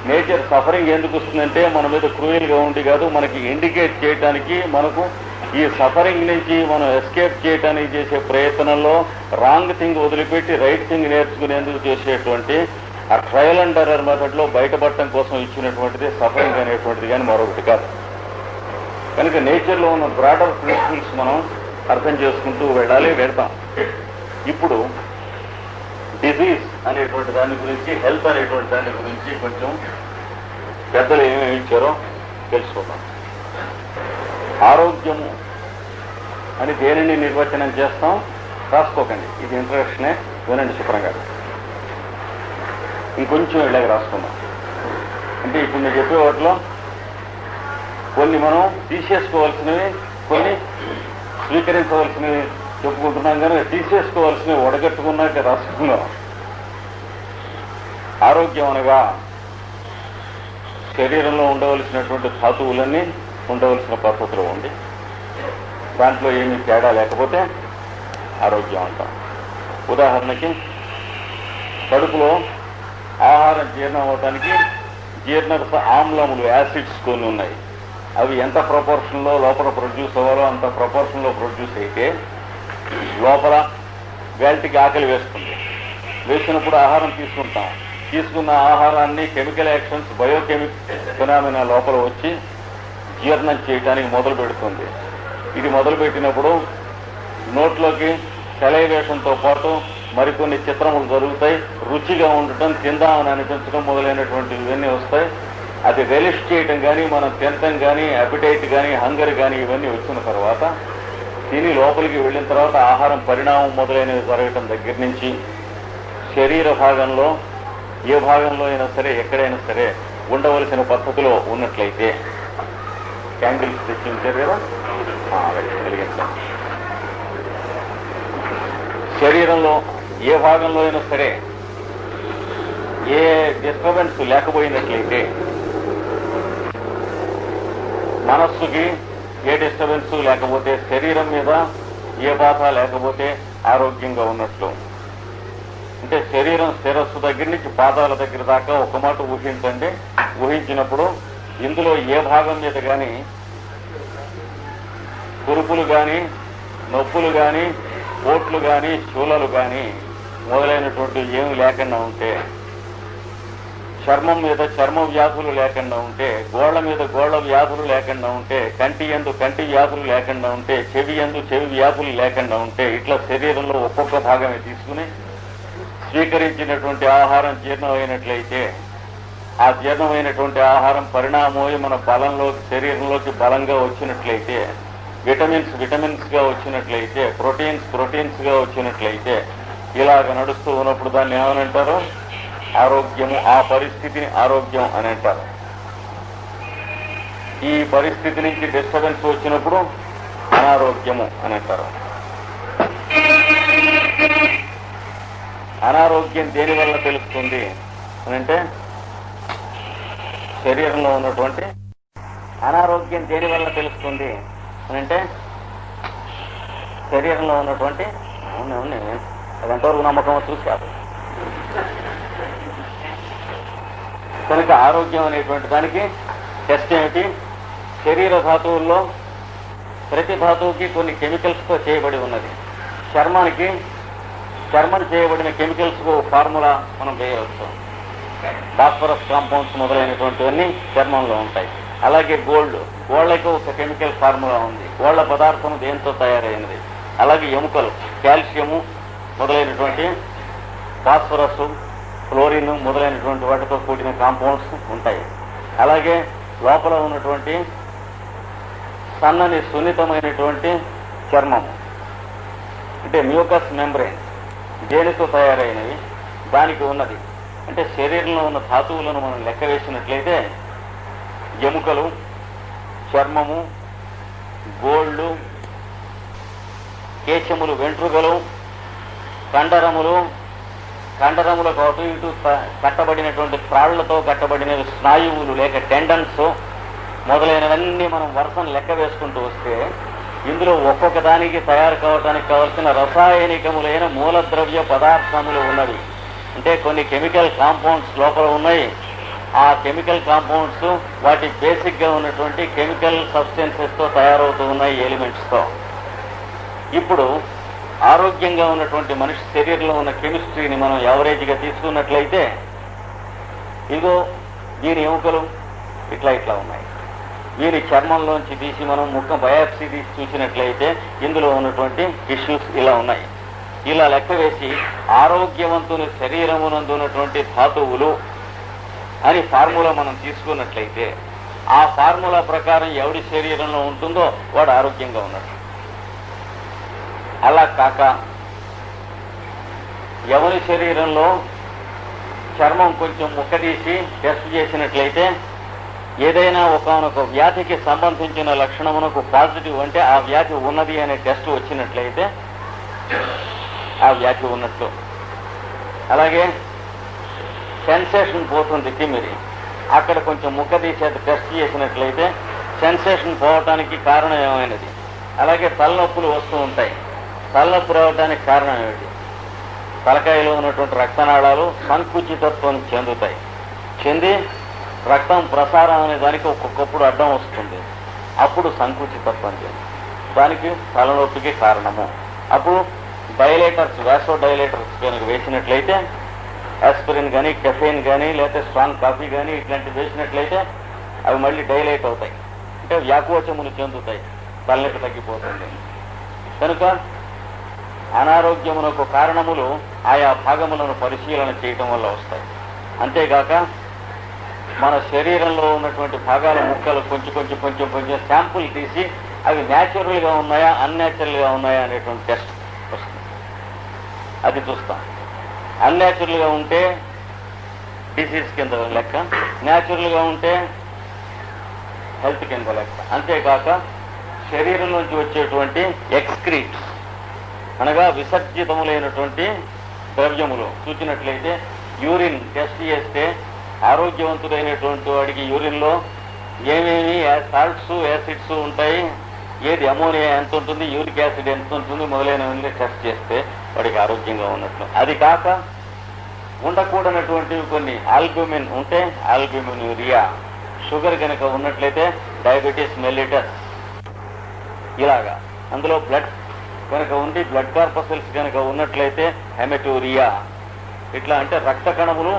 నేచర్ సఫరింగ్ ఎందుకు వస్తుందంటే మన మీద క్రూయల్గా ఉండి కాదు, మనకి ఇండికేట్ చేయడానికి, మనకు ఈ సఫరింగ్ నుంచి మనం ఎస్కేప్ చేయడానికి చేసే ప్రయత్నంలో రాంగ్ థింగ్ వదిలిపెట్టి రైట్ థింగ్ నేర్చుకునేందుకు చేసేటువంటి ఆ ట్రయల్ అండ్ ఎర్రర్ మెథడ్లో బయటపడటం కోసం ఇచ్చినటువంటిది సఫరింగ్ అనేటువంటిది, కానీ మరొకటి కాదు. కనుక నేచర్లో ఉన్న బ్రాడర్ ప్రిన్సిపల్స్ మనం అర్థం చేసుకుంటూ వెళ్తాం. ఇప్పుడు డిజీజ్ అనేటువంటి దాని గురించి, హెల్త్ అనేటువంటి దాని గురించి కొంచెం పెద్దలు ఏమేమి ఇచ్చారో తెలుసుకుందాం. ఆరోగ్యము అని దేనిని నిర్వచనం చేస్తాం? రాసుకోకండి, ఇది ఇంట్రడక్షనే, వినండి శుభ్రంగా. ఇంకొంచెం ఇళ్ళకి రాసుకుందాం. అంటే ఇప్పుడు నేను చెప్పే వాటిలో కొన్ని మనం తీసేసుకోవాల్సినవి, కొన్ని స్వీకరించవలసినవి చెప్పుకుంటున్నాం. కానీ తీసేసుకోవాల్సినవి ఒడగట్టుకున్నాక రాసుకుందాం. ఆరోగ్యం అనగా శరీరంలో ఉండవలసినటువంటి ధాతువులన్నీ ఉండవలసిన పద్ధతిలో ఉండి దాంట్లో ఏమీ తేడా లేకపోతే ఆరోగ్యం అంటాం. ఉదాహరణకి కడుపులో ఆహారం జీర్ణం అవటానికి జీర్ణరస ఆమ్లములు, యాసిడ్స్ కొన్ని ఉన్నాయి. అవి ఎంత ప్రపోర్షన్లో లోపల ప్రొడ్యూస్ అవ్వాలో అంత ప్రపోర్షన్లో ప్రొడ్యూస్ అయితే లోపల వేల్టికి ఆకలి వేస్తుంది. వేసినప్పుడు ఆహారం తీసుకుంటాం. తీసుకున్న ఆహారాన్ని కెమికల్ యాక్షన్స్, బయోకెమిక్ ఫినామినా లోపల వచ్చి జీర్ణం చేయడానికి మొదలు పెడుతుంది. ఇది మొదలుపెట్టినప్పుడు నోట్లోకి సెలైవేషన్తో పాటు మరికొన్ని చిత్రములు జరుగుతాయి. రుచిగా ఉండటం, తిందామని అనిపించడం మొదలైనటువంటి ఇవన్నీ వస్తాయి. అది రెలిష్ చేయటం కానీ, మనం తినటం కానీ, అపిటైట్ కానీ, హంగర్ కానీ ఇవన్నీ వచ్చిన తర్వాత తిని లోపలికి వెళ్ళిన తర్వాత ఆహారం పరిణామం మొదలైనవి జరగటం దగ్గర నుంచి శరీర భాగంలో ఏ భాగంలో అయినా సరే, ఎక్కడైనా సరే ఉండవలసిన పద్ధతిలో ఉన్నట్లయితే, క్యాండిల్స్ తెచ్చి ఉంచారు కదా, వెలిగించండి. శరీరంలో ఏ భాగంలో అయినా సరే ఏ డిస్టర్బెన్స్ లేకపోయినట్లయితే, మనస్సుకి ఏ డిస్టర్బెన్స్ లేకపోతే, శరీరం మీద ఏ బాధ లేకపోతే ఆరోగ్యంగా ఉన్నట్లు. అంటే శరీరం శిరస్సు దగ్గర నుంచి పాదాల దగ్గర దాకా ఒక మాట ఊహించండి. ఊహించినప్పుడు ఇందులో ఏ భాగం మీద కానీ కురుపులు కానీ, నొప్పులు కానీ, పోట్లు కానీ, శూలలు కానీ మొదలైనటువంటి ఏమి లేకుండా ఉంటే, చర్మం మీద చర్మ వ్యాధులు లేకుండా ఉంటే, గోళ్ల మీద గోళ్ల వ్యాధులు లేకుండా ఉంటే, కంటి యందు కంటి వ్యాధులు లేకుండా ఉంటే, చెవి యందు చెవి వ్యాధులు లేకుండా ఉంటే, ఇట్లా శరీరంలో ఒక్కొక్క భాగమే తీసుకుని స్వీకరించినటువంటి ఆహారం జీర్ణమైనట్లయితే, ఆ జీర్ణమైనటువంటి ఆహారం పరిణామమై మన బలంలోకి, శరీరంలోకి బలంగా వచ్చినట్లయితే, విటమిన్స్ గా వచ్చినట్లయితే, ప్రోటీన్స్ గా వచ్చినట్లయితే, ఇలాగ నడుస్తూ ఉన్నప్పుడు దాన్ని ఏమని అంటారు? ఆరోగ్యము. ఆ పరిస్థితిని ఆరోగ్యం అని అంటారు. ఈ పరిస్థితి నుంచి డిస్టర్బెన్స్ వచ్చినప్పుడు అనారోగ్యము అని అంటారు. అనారోగ్యం దేని వల్ల తెలుస్తుంది అని అంటే శరీరంలో ఉన్నటువంటి అనారోగ్యం దేని వల్ల తెలుస్తుంది అని అంటే శరీరంలో ఉన్నటువంటి అదంతవరకు నమ్మకం చూశారు. కనుక ఆరోగ్యం అనేటువంటి దానికి టెస్ట్ ఏమిటి? శరీర ధాతువుల్లో ప్రతి ధాతువుకి కొన్ని కెమికల్స్తో చేయబడి ఉన్నది. చర్మం చేయబడిన కెమికల్స్కు ఫార్ములా మనం వేయవచ్చు. ఫాస్ఫరస్ కాంపౌండ్స్ మొదలైనటువంటివన్నీ చర్మంలో ఉంటాయి. అలాగే గోళ్లకు ఒక కెమికల్ ఫార్ములా ఉంది. గోళ్ల పదార్థం దేంతో తయారైనది. అలాగే ఎముకలు కాల్షియము మొదలైనటువంటి ఫాస్ఫరస్, క్లోరిన్ మొదలైనటువంటి వాటితో కూడిన కాంపౌండ్స్ ఉంటాయి. అలాగే లోపల ఉన్నటువంటి సన్నని సున్నితమైనటువంటి చర్మము అంటే మ్యూకస్ మెంబ్రెయిన్ దేనితో తయారైనవి దానికి ఉన్నది. అంటే శరీరంలో ఉన్న ధాతువులను మనం లెక్క వేసినట్లయితే ఎముకలు, చర్మము, గోళ్ళు, కేశములు, వెంట్రుకలు, కండరములకు అటు ఇటు కట్టబడినటువంటి త్రాళ్లతో కట్టబడిన స్నాయువులు లేక టెండన్స్ మొదలైనవన్నీ మనం వరుసను లెక్క వేసుకుంటూ వస్తే ఇందులో ఒక్కొక్క దానికి తయారు కావడానికి కావలసిన రసాయనికములైన మూలద్రవ్య పదార్థములు ఉన్నవి. అంటే కొన్ని కెమికల్ కాంపౌండ్స్ లోపల ఉన్నాయి. ఆ కెమికల్ కాంపౌండ్స్ వాటి బేసిక్ గా ఉన్నటువంటి కెమికల్ సబ్స్టెన్సెస్ తో తయారవుతూ ఉన్నాయి, ఎలిమెంట్స్ తో. ఇప్పుడు ఆరోగ్యంగా ఉన్నటువంటి మనిషి శరీరంలో ఉన్న కెమిస్ట్రీని మనం యావరేజ్గా తీసుకున్నట్లయితే ఇదిగో దీని ఎముకలు ఇట్లా ఉన్నాయి. దీని చర్మంలోంచి తీసి మనం ముఖం బయాప్సీ తీసి చూసినట్లయితే ఇందులో ఉన్నటువంటి టిష్యూస్ ఇలా ఉన్నాయి. ఇలా లెక్క వేసి ఆరోగ్యవంతుని శరీరమునందు ఉన్నటువంటి ధాతువులు అని ఫార్ములా మనం తీసుకున్నట్లయితే ఆ ఫార్ములా ప్రకారం ఎవడి శరీరంలో ఉంటుందో వాడు ఆరోగ్యంగా ఉన్నట్టు. అలా కాక ఎవరి శరీరంలో చర్మం కొంచెం ముక్కదీసి టెస్ట్ చేసినట్లయితే ఏదైనా ఒకనొక వ్యాధికి సంబంధించిన లక్షణమునకు పాజిటివ్ అంటే ఆ వ్యాధి ఉన్నది అనే టెస్ట్ వచ్చినట్లయితే ఆ వ్యాధి ఉన్నట్లు. అలాగే సెన్సేషన్ పోతుంది తిమ్మిరి, అక్కడ కొంచెం ముక్కదీసి టెస్ట్ చేసినట్లయితే సెన్సేషన్ పోవటానికి కారణం ఏమైనది. అలాగే తలనొప్పులు వస్తూ ఉంటాయి. తలనొప్పి రావడానికి కారణం ఏమిటి? తలకాయలో ఉన్నటువంటి రక్తనాళాలు సంకుచితత్వం చెందుతాయి. చెంది రక్తం ప్రసారం అనే దానికి ఒక్కొక్కప్పుడు అడ్డం వస్తుంది. అప్పుడు సంకుచితత్వం చెంది దానికి తలనొప్పికి కారణము. అప్పుడు డైలేటర్స్, వాసో డైలేటర్స్ కనుక వేసినట్లయితే ఆస్పిరిన్ కానీ, కెఫెయిన్ కానీ, లేకపోతే స్ట్రాంగ్ కాఫీ కానీ ఇట్లాంటివి వేసినట్లయితే అవి మళ్ళీ డైలేట్ అవుతాయి. అంటే వ్యాకోచములు చెందుతాయి, తలనొప్పి తగ్గిపోతుంది. కనుక అనారోగ్యమునకు కారణములు ఆయా భాగములను పరిశీలన చేయటం వల్ల వస్తాయి. అంతేగాక మన శరీరంలో ఉన్నటువంటి భాగాల ముక్కలు కొంచెం శాంపుల్ తీసి అవి న్యాచురల్గా ఉన్నాయా అన్యాచురల్గా ఉన్నాయా అనేటువంటి టెస్ట్ వస్తుంది. అది చూస్తాం. అన్యాచురల్గా ఉంటే డిసీజ్ కింద లెక్క, న్యాచురల్గా ఉంటే హెల్త్ కింద లెక్క. అంతేకాక శరీరం నుంచి వచ్చేటువంటి ఎక్స్క్రీట్స్ అనగా విసర్జితములైనటువంటి ద్రవ్యములు చూసినట్లయితే యూరిన్ టెస్ట్ చేస్తే ఆరోగ్యవంతుడైనటువంటి వాడికి యూరిన్లో ఏమేమి సాల్ట్స్, యాసిడ్స్ ఉంటాయి, ఏది అమోనియా ఎంత ఉంటుంది, యూరిక్ యాసిడ్ ఎంత ఉంటుంది మొదలైనవన్నీ టెస్ట్ చేస్తే వాడికి ఆరోగ్యంగా ఉన్నట్లు. అది కాక ఉండకూడనటువంటివి కొన్ని ఆల్బ్యూమిన్ ఉంటే ఆల్బ్యూమిన్ యూరియా, షుగర్ కనుక ఉన్నట్లయితే డయాబెటీస్ మెల్లిటస్, ఇలాగా అందులో బ్లడ్ కనుక ఉండి బ్లడ్ కార్పసల్స్ కనుక ఉన్నట్లయితే హెమటూరియా. ఇట్లా అంటే రక్త కణములు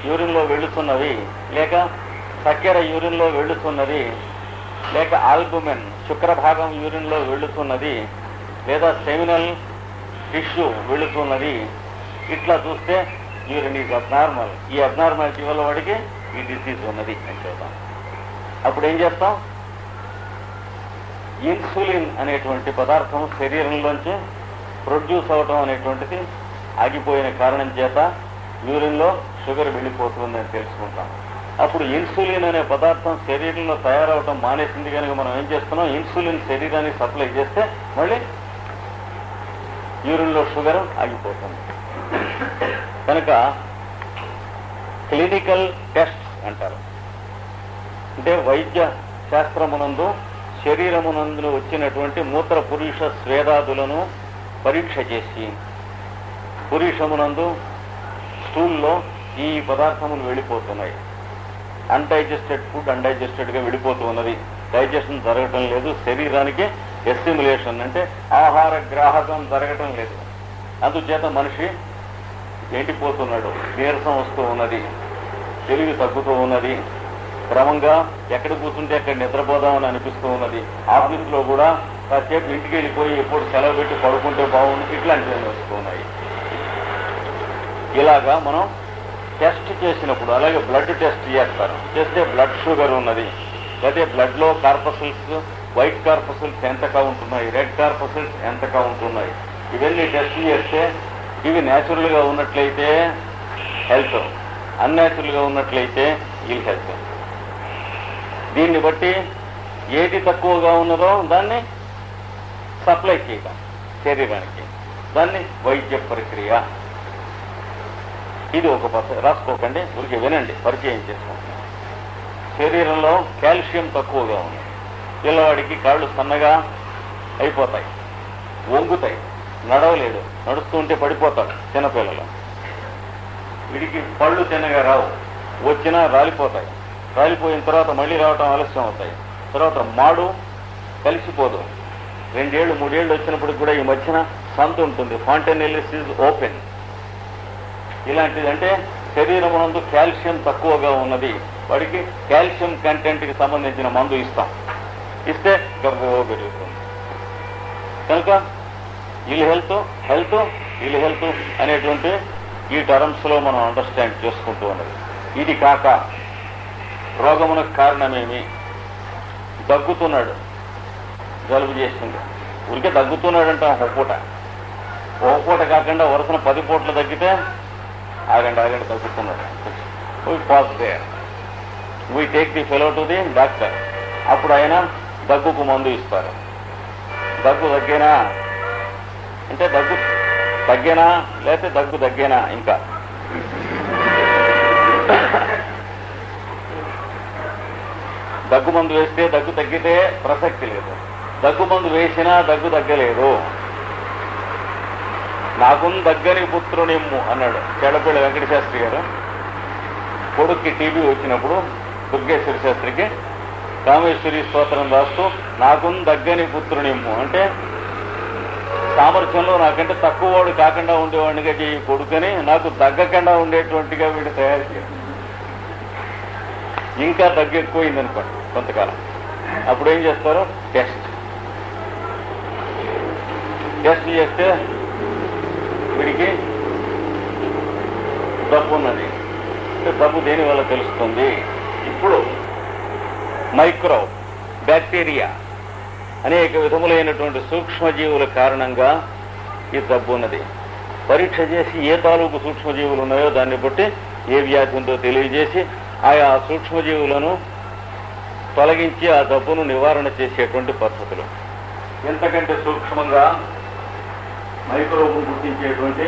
యూరిన్లో వెళుతున్నవి, లేక చక్కెర యూరిన్లో వెళుతున్నది, లేక ఆల్బుమిన్ శుక్రభాగం యూరిన్లో వెళుతున్నది, లేదా సెమినల్ టిష్యూ వెళుతున్నది. ఇట్లా చూస్తే యూరిన్ ఈజ్ అబ్నార్మల్. ఈ అబ్నార్మాలిటీ వల్ల వాడికి ఈ డిసీజ్ ఉన్నది అని చెప్తాం. అప్పుడు ఏం చేస్తాం? ఇన్సులిన్ అనేటువంటి పదార్థం శరీరంలోంచి ప్రొడ్యూస్ అవటం అనేటువంటిది ఆగిపోయిన కారణం చేత యూరిన్లో షుగర్ వెళ్ళిపోతుందని తెలుసుకుంటాం. అప్పుడు ఇన్సులిన్ అనే పదార్థం శరీరంలో తయారవటం మానేసింది కనుక మనం ఏం చేస్తున్నాం, ఇన్సులిన్ శరీరానికి సప్లై చేస్తే మళ్ళీ యూరిన్లో షుగర్ ఆగిపోతుంది. కనుక క్లినికల్ టెస్ట్ అంటారు. అంటే వైద్య శాస్త్రమునందు శరీరమునందు వచ్చినటువంటి మూత్ర పురుష స్వేదాదులను పరీక్ష చేసి పురుషమునందు స్టూల్లో ఈ పదార్థములు వెళ్ళిపోతున్నాయి. అన్డైజెస్టెడ్ ఫుడ్ అన్డైజెస్టెడ్గా వెళ్ళిపోతూ ఉన్నది. డైజెషన్ జరగటం లేదు. శరీరానికి ఎస్టిమ్యులేషన్ అంటే ఆహార గ్రాహకం జరగటం లేదు. అందుచేత మనిషి ఎండిపోతున్నాడు, నీరసం వస్తూ ఉన్నది, తెలివి తగ్గుతూ ఉన్నది, క్రమంగా ఎక్కడ కూర్చుంటే అక్కడ నిద్రపోదామని అనిపిస్తూ ఉన్నది. ఆఫీసులో కూడా కాసేపు ఇంటికి వెళ్ళిపోయి ఎప్పుడు సెలవు పెట్టి పడుకుంటే బాగుంది, ఇట్లాంటివన్నీ వస్తూ ఉన్నాయి. ఇలాగా మనం టెస్ట్ చేసినప్పుడు, అలాగే బ్లడ్ టెస్ట్ చేస్తే బ్లడ్ షుగర్ ఉన్నది, అయితే బ్లడ్లో కార్పసల్స్, వైట్ కార్పసల్స్ ఎంతగా ఉంటున్నాయి, రెడ్ కార్పసల్స్ ఎంతగా ఉంటున్నాయి, ఇవన్నీ టెస్ట్ చేస్తే ఇవి న్యాచురల్గా ఉన్నట్లయితే హెల్త్, అన్యాచురల్గా ఉన్నట్లయితే ఇల్ హెల్త్. దీన్ని బట్టి ఏది తక్కువగా ఉన్నదో దాన్ని సప్లై చేయడం శరీరానికి, దాన్ని వైద్య ప్రక్రియ. ఇది ఒక పద్ధతి. రాసుకోకండి, ఊరికే వినండి, పరిచయం చేసుకుంటున్నాం. శరీరంలో కాల్షియం తక్కువగా ఉంది. పిల్లవాడికి కాళ్ళు సన్నగా అయిపోతాయి, వంగుతాయి, నడవలేడు, నడుస్తూ ఉంటే పడిపోతాడు. చిన్నపిల్లలు వీడికి పళ్ళు చిన్నగా రావు, వచ్చినా రాలిపోతాయి. రాలిపోయిన తర్వాత మళ్ళీ రావటం ఆలస్యం అవుతాయి. తర్వాత మాడు కలిసిపోదు. 2 ఏళ్ళు 3 ఏళ్ళు వచ్చినప్పటికి కూడా ఈ మధ్యన సంత ఉంటుంది, ఫాంటెనెలిస్ ఈజ్ ఓపెన్. ఇలాంటిది అంటే శరీరమునందు కాల్షియం తక్కువగా ఉన్నది. వాడికి కాల్షియం కంటెంట్కి సంబంధించిన మందు ఇస్తాం, ఇస్తే గర్భంగా పెరుగుతుంది. కనుక ill health, health, ill health అనేటువంటి ఈ టర్మ్స్లో మనం అండర్స్టాండ్ చేసుకుంటూ ఉన్నది. ఇది కాక రోగమునకు కారణమేమి? దగ్గుతున్నాడు, జలుబు చేస్తుంది, ఊరికే దగ్గుతున్నాడు అంటాం. ఒక పూట కాకుండా వరుసన 10 పూటలు తగ్గితే ఆగండి తగ్గుతున్నాడు, we pause there, we take the fellow to the doctor. అప్పుడు ఆయన దగ్గుకు మందు ఇస్తారు. దగ్గు తగ్గేనా అంటే దగ్గు తగ్గేనా, లేకపోతే దగ్గు తగ్గేనా. ఇంకా దగ్గు మందు వేస్తే దగ్గు తగ్గితే ప్రసక్తి లేదు, దగ్గు మందు వేసినా దగ్గు తగ్గలేదు. నాకున్ దగ్గని పుత్రునిమ్ము అన్నాడు చెడపల్లి వెంకట శాస్త్రి గారు. కొడుక్కి టీబీ వచ్చినప్పుడు దుర్గేశ్వర శాస్త్రికి కామేశ్వరి స్తోత్రం రాస్తూ నాకున్ దగ్గని పుత్రునిమ్ము అంటే సామర్థ్యంలో నాకంటే తక్కువ వాడు కాకుండా ఉండేవాడినిగా చేయి కొడుకని, నాకు దగ్గకుండా ఉండేటువంటిగా వీడు తయారు చేయాలి. ఇంకా దగ్గు ఎక్కువైందనుకోండి కొంతకాలం, అప్పుడు ఏం చేస్తారు, టెస్ట్ చేస్తే వీడికి జబ్బు ఉన్నది. జబ్బు దేని వల్ల తెలుస్తుంది? ఇప్పుడు మైక్రో బ్యాక్టీరియా అనేక విధములైనటువంటి సూక్ష్మజీవుల కారణంగా ఈ జబ్బు ఉన్నది. పరీక్ష చేసి ఏ తాలూకు సూక్ష్మజీవులు ఉన్నాయో దాన్ని బట్టి ఏ వ్యాధి ఉందో తెలియజేసి ఆయా సూక్ష్మజీవులను తొలగించి ఆ జబ్బును నివారణ చేసేటువంటి పద్ధతులు. ఎంతకంటే సూక్ష్మంగా మైక్రోబు గుర్తించేటువంటి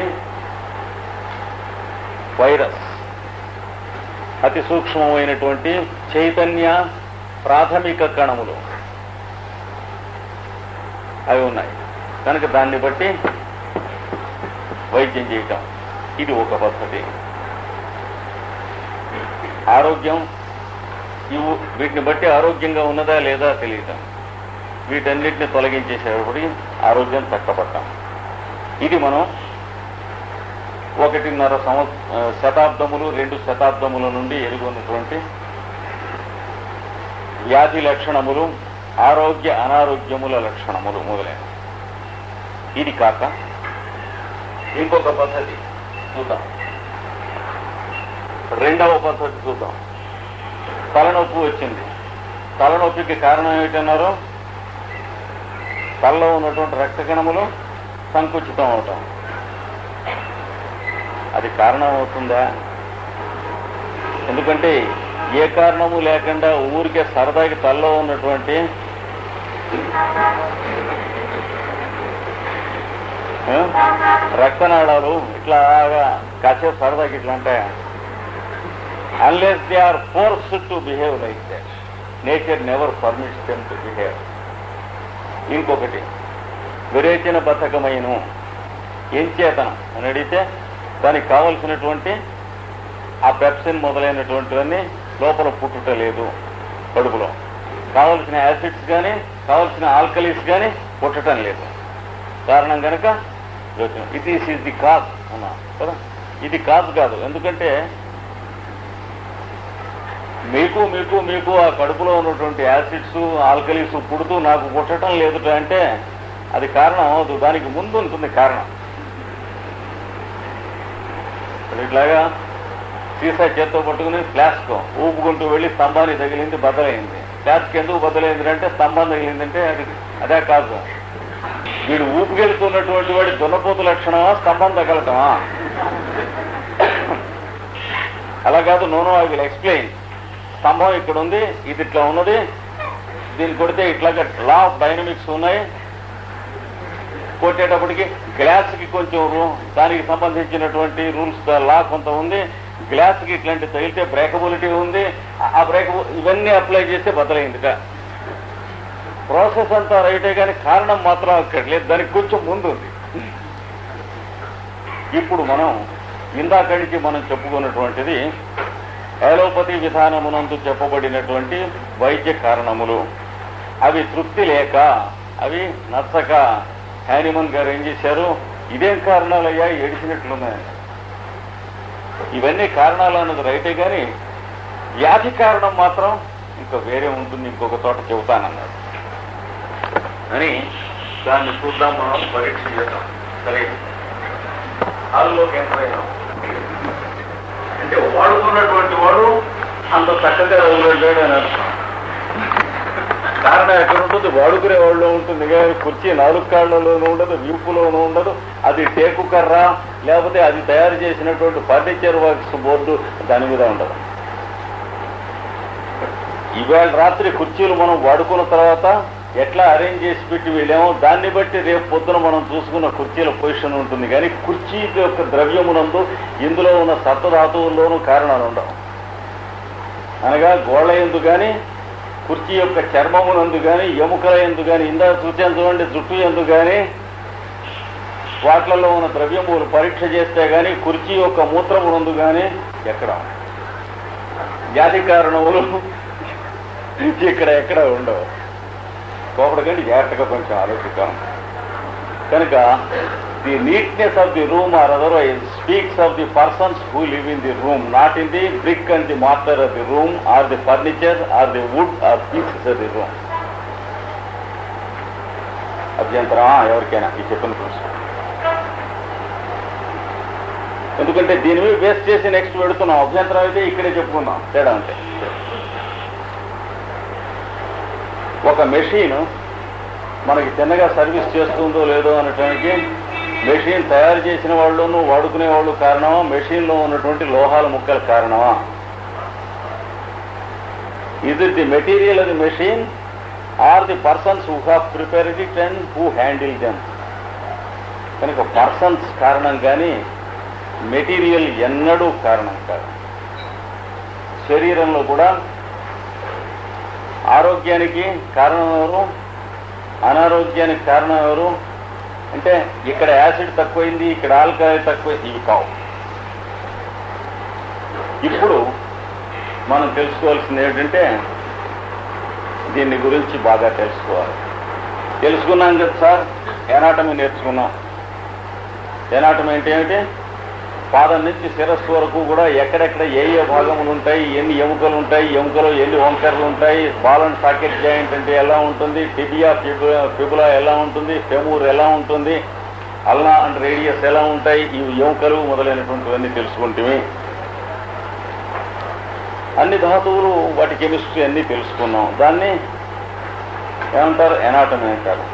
వైరస్, అతి సూక్ష్మమైనటువంటి చైతన్య ప్రాథమిక కణములు అవి ఉన్నాయి. కనుక దాన్ని బట్టి వైద్యం చేయటం ఇది ఒక పద్ధతి. ఆరోగ్యం వీటిని బట్టి ఆరోగ్యంగా ఉన్నదా లేదా తెలియటం, వీటన్నిటిని తొలగించేసేటప్పటికి ఆరోగ్యం చక్కబడటం. ఇది మనం 1.5 శతాబ్దములు 2 శతాబ్దముల నుండి ఎరుగున్నటువంటి వ్యాధి లక్షణములు, ఆరోగ్య అనారోగ్యముల లక్షణములు మొదలైన. ఇది కాక ఇంకొక పద్ధతి చూద్దాం, రెండవ పద్ధతి చూద్దాం. తలనొప్పి వచ్చింది. తలనొప్పికి కారణం ఏమిటన్నారు? తలలో ఉన్నటువంటి రక్త కణములు సంకుచితం అవటం. అది కారణం అవుతుందా? ఎందుకంటే ఏ కారణము లేకుండా ఊరికే సరదాకి తల్లో ఉన్నటువంటి రక్తనాళాలు ఇట్లాగా కాసేపు సరదాకి ఇట్లా అంటాయా? Unless they are forced to behave like that, nature never permits them to behave. ఇంకొకటి విరేచన బద్ధకమైన ఏం చేతనం అని అడిగితే దానికి కావలసినటువంటి ఆ పెప్సిన్ మొదలైనటువంటివన్నీ లోపల పుట్టుట లేదు. కడుపులో కావలసిన యాసిడ్స్ కానీ కావలసిన ఆల్కలీస్ కానీ పుట్టడం లేదు. కారణం కనుక ఇట్ ఈస్ ది కాజ్ అన్నా కదా. ఇది కాజ్ కాదు. ఎందుకంటే మీకు మీకు మీకు ఆ కడుపులో ఉన్నటువంటి యాసిడ్స్ ఆల్కలీస్ పుడుతూ నాకు పుట్టడం లేదు అంటే అది కారణం అవదు. దానికి ముందు ఉంటుంది కారణం. ఇట్లాగా సీసా చేత్తో పట్టుకుని ఫ్లాస్క్ ఊపుకుంటూ వెళ్ళి స్తంభానికి తగిలింది, బద్దలైంది. ఫ్లాస్క్ ఎందుకు బద్దలైంది అంటే స్తంభం తగిలిందంటే అదే కాదు. వీడు ఊపుకెళ్తున్నటువంటి వాడి దున్నపోతు లక్షణమా స్తంభం తగలటమా? అలా కాదు. No no I will explain. స్తంభం ఇక్కడ ఉంది, ఇది ఇట్లా ఉన్నది, దీన్ని కొడితే ఇట్లాగా లా ఆఫ్ డైనమిక్స్ ఉన్నాయి. కొట్టేటప్పటికి గ్లాస్కి కొంచెం దానికి సంబంధించినటువంటి రూల్స్ లా కొంత ఉంది. గ్లాస్కి ఇట్లాంటి తగిలితే బ్రేకబిలిటీ ఉంది. ఆ ఇవన్నీ అప్లై చేస్తే బద్దలైందిట. ప్రాసెస్ అంతా రైటే కానీ కారణం మాత్రం అక్కడ లేదు. దానికి కొంచెం ముందు ఉంది. ఇప్పుడు మనం ఇందాక నుంచి మనం చెప్పుకున్నటువంటిది అలోపతి విధానమునందు చెప్పబడినటువంటి వైద్య కారణములు. అవి తృప్తి లేక, అవి నచ్చక హ్యానిమన్ గారు ఏం చేశారు, ఇదేం కారణాలయ్యా ఏడిచినట్లున్నాయి. ఇవన్నీ కారణాలు అన్నది రైతే కానీ వ్యాధి కారణం మాత్రం ఇంకా వేరే ఉంటుంది, ఇంకొక చోట చెబుతానన్నాడు అని దాన్ని చూద్దాం. మనం పరీక్ష చేద్దాం. సరే, హాల్లోకి ఎంటర్ అయినాం అంటే వాడుకున్నటువంటి వాడు అంత చక్కగా ఉన్నాడు అని అర్థం. కారణం ఎక్కడ ఉంటుంది? వాడుకునే వాళ్ళలో ఉంటుంది. కుర్చీ 4 కాళ్లలోనూ ఉండదు, వీపులోనూ ఉండదు. అది టేకు కర్ర లేకపోతే అది తయారు చేసినటువంటి ఫర్నిచర్ వర్క్స్ బోర్డు దాని మీద ఉండదు. ఇవాళ రాత్రి కుర్చీలు మనం వాడుకున్న తర్వాత ఎట్లా అరేంజ్ చేసి పెట్టి వెళ్ళామో దాన్ని బట్టి రేపు పొద్దున మనం చూసుకున్న కుర్చీల పొజిషన్ ఉంటుంది. కానీ కుర్చీ యొక్క ద్రవ్యమునందు ఇందులో ఉన్న సప్తధాతువుల్లోనూ కారణాలు ఉండవు. అనగా గోళ్ళ ఎందు కానీ కుర్చీ యొక్క చర్మమునందు కానీ ఎముకల ఎందు కానీ ఇందా చూచాను చూడండి జుట్టు ఎందు కానీ వాటిలలో ఉన్న ద్రవ్యములు పరీక్ష చేస్తే కానీ కుర్చీ యొక్క మూత్రమునందు కానీ ఎక్కడ వ్యాధి కారణములు ఎక్కడ ఉండవు. కోపడకండి, జాగ్రత్తగా కొంచెం ఆలోచిద్దాం. కనుక the neatness of the room or otherwise speaks of the persons who live in the room, not in the brick and the mortar of the room or the furniture or the wood or pieces of the room. అభ్యంతరం ఎవరికైనా ఈ చెప్పిన ప్రశ్న? ఎందుకంటే దీని మీద base చేసి next పెడుతున్నాం. అభ్యంతరం అయితే ఇక్కడే చెప్పుకుందాం. తేడా అంటే ఒక మెషిన్ మనకి చిన్నగా సర్వీస్ చేస్తుందో లేదో అనటానికి మెషిన్ తయారు చేసిన వాళ్ళను వాడుకునే వాళ్ళు కారణమా, మెషిన్లో ఉన్నటువంటి లోహాల ముక్కల కారణమా? Is it the material of the machine or the persons who have prepared it and who handle them? కనుక పర్సన్స్ కారణం కానీ మెటీరియల్ ఎన్నడూ కారణం కాదు. శరీరంలో కూడా ఆరోగ్యానికి కారణం ఎవరు, అనారోగ్యానికి కారణం ఎవరు అంటే ఇక్కడ యాసిడ్ తక్కువైంది, ఇక్కడ ఆల్కహాల్ తక్కువైంది, ఇవి కావు. ఇప్పుడు మనం తెలుసుకోవాల్సింది ఏంటంటే దీన్ని గురించి బాగా తెలుసుకోవాలి. తెలుసుకున్నాం కదా సార్, ఎనాటమీ నేర్చుకున్నాం. ఎనాటమీ అంటే ఏమిటి? పాదం నుంచి శిరస్సు వరకు కూడా ఎక్కడెక్కడ ఏ భాగములు ఉంటాయి, ఎన్ని ఎముకలు ఉంటాయి, ఎముకలు ఎన్ని వంకర్లు ఉంటాయి, బాల్ అండ్ సాకెట్ జాయింట్ అంటే ఎలా ఉంటుంది, టిబియా ఫిబులా ఎలా ఉంటుంది, ఫెమూర్ ఎలా ఉంటుంది, అల్నా అండ్ రేడియస్ ఎలా ఉంటాయి, ఈ ఎముకలు మొదలైనటువంటివన్నీ తెలుసుకుంటే అన్ని ధాతువులు వాటి కెమిస్ట్రీ అన్నీ తెలుసుకున్నాం. దాన్ని ఏమంటారు? ఎనాటమీ అంటారు.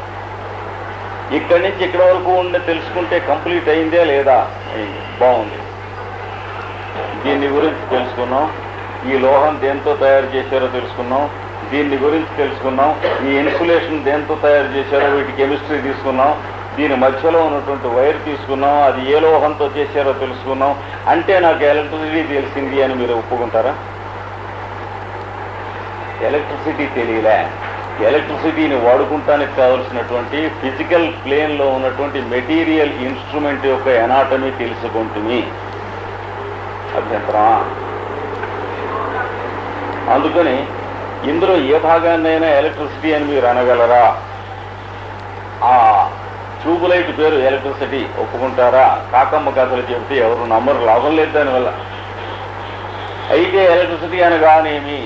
ఇక్కడి నుంచి ఇక్కడ వరకు ఉండే తెలుసుకుంటే కంప్లీట్ అయిందే లేదా? అయింది, బాగుంది. దీన్ని గురించి తెలుసుకున్నాం. ఈ లోహం దేంతో తయారు చేశారో తెలుసుకున్నాం. దీన్ని గురించి తెలుసుకున్నాం. ఈ ఇన్సులేషన్ దేంతో తయారు చేశారో వీటి కెమిస్ట్రీ తీసుకున్నాం. దీని మధ్యలో ఉన్నటువంటి వైర్ తీసుకున్నాం. అది ఏ లోహంతో చేశారో తెలుసుకున్నాం. అంటే నాకు ఎలక్ట్రిసిటీ తెలిసింది అని మీరు ఒప్పుకుంటారా? ఎలక్ట్రిసిటీ తెలియలే. ఎలక్ట్రిసిటీని వాడుకుంటానికి కావలసినటువంటి ఫిజికల్ ప్లేన్లో ఉన్నటువంటి మెటీరియల్ ఇన్స్ట్రుమెంట్ యొక్క ఎనాటమీ తెలుసుకుంటుంది. అభ్యంతరమా? అందుకని ఇందులో ఏ భాగాన్నైనా ఎలక్ట్రిసిటీ అని మీరు అనగలరా? ఆ ట్యూబ్లైట్ పేరు ఎలక్ట్రిసిటీ ఒప్పుకుంటారా? కాకమ్మ కథలు చెబితే ఎవరు నమ్మరు, లాభం లేదు దానివల్ల. అయితే ఎలక్ట్రిసిటీ అనగానేమి?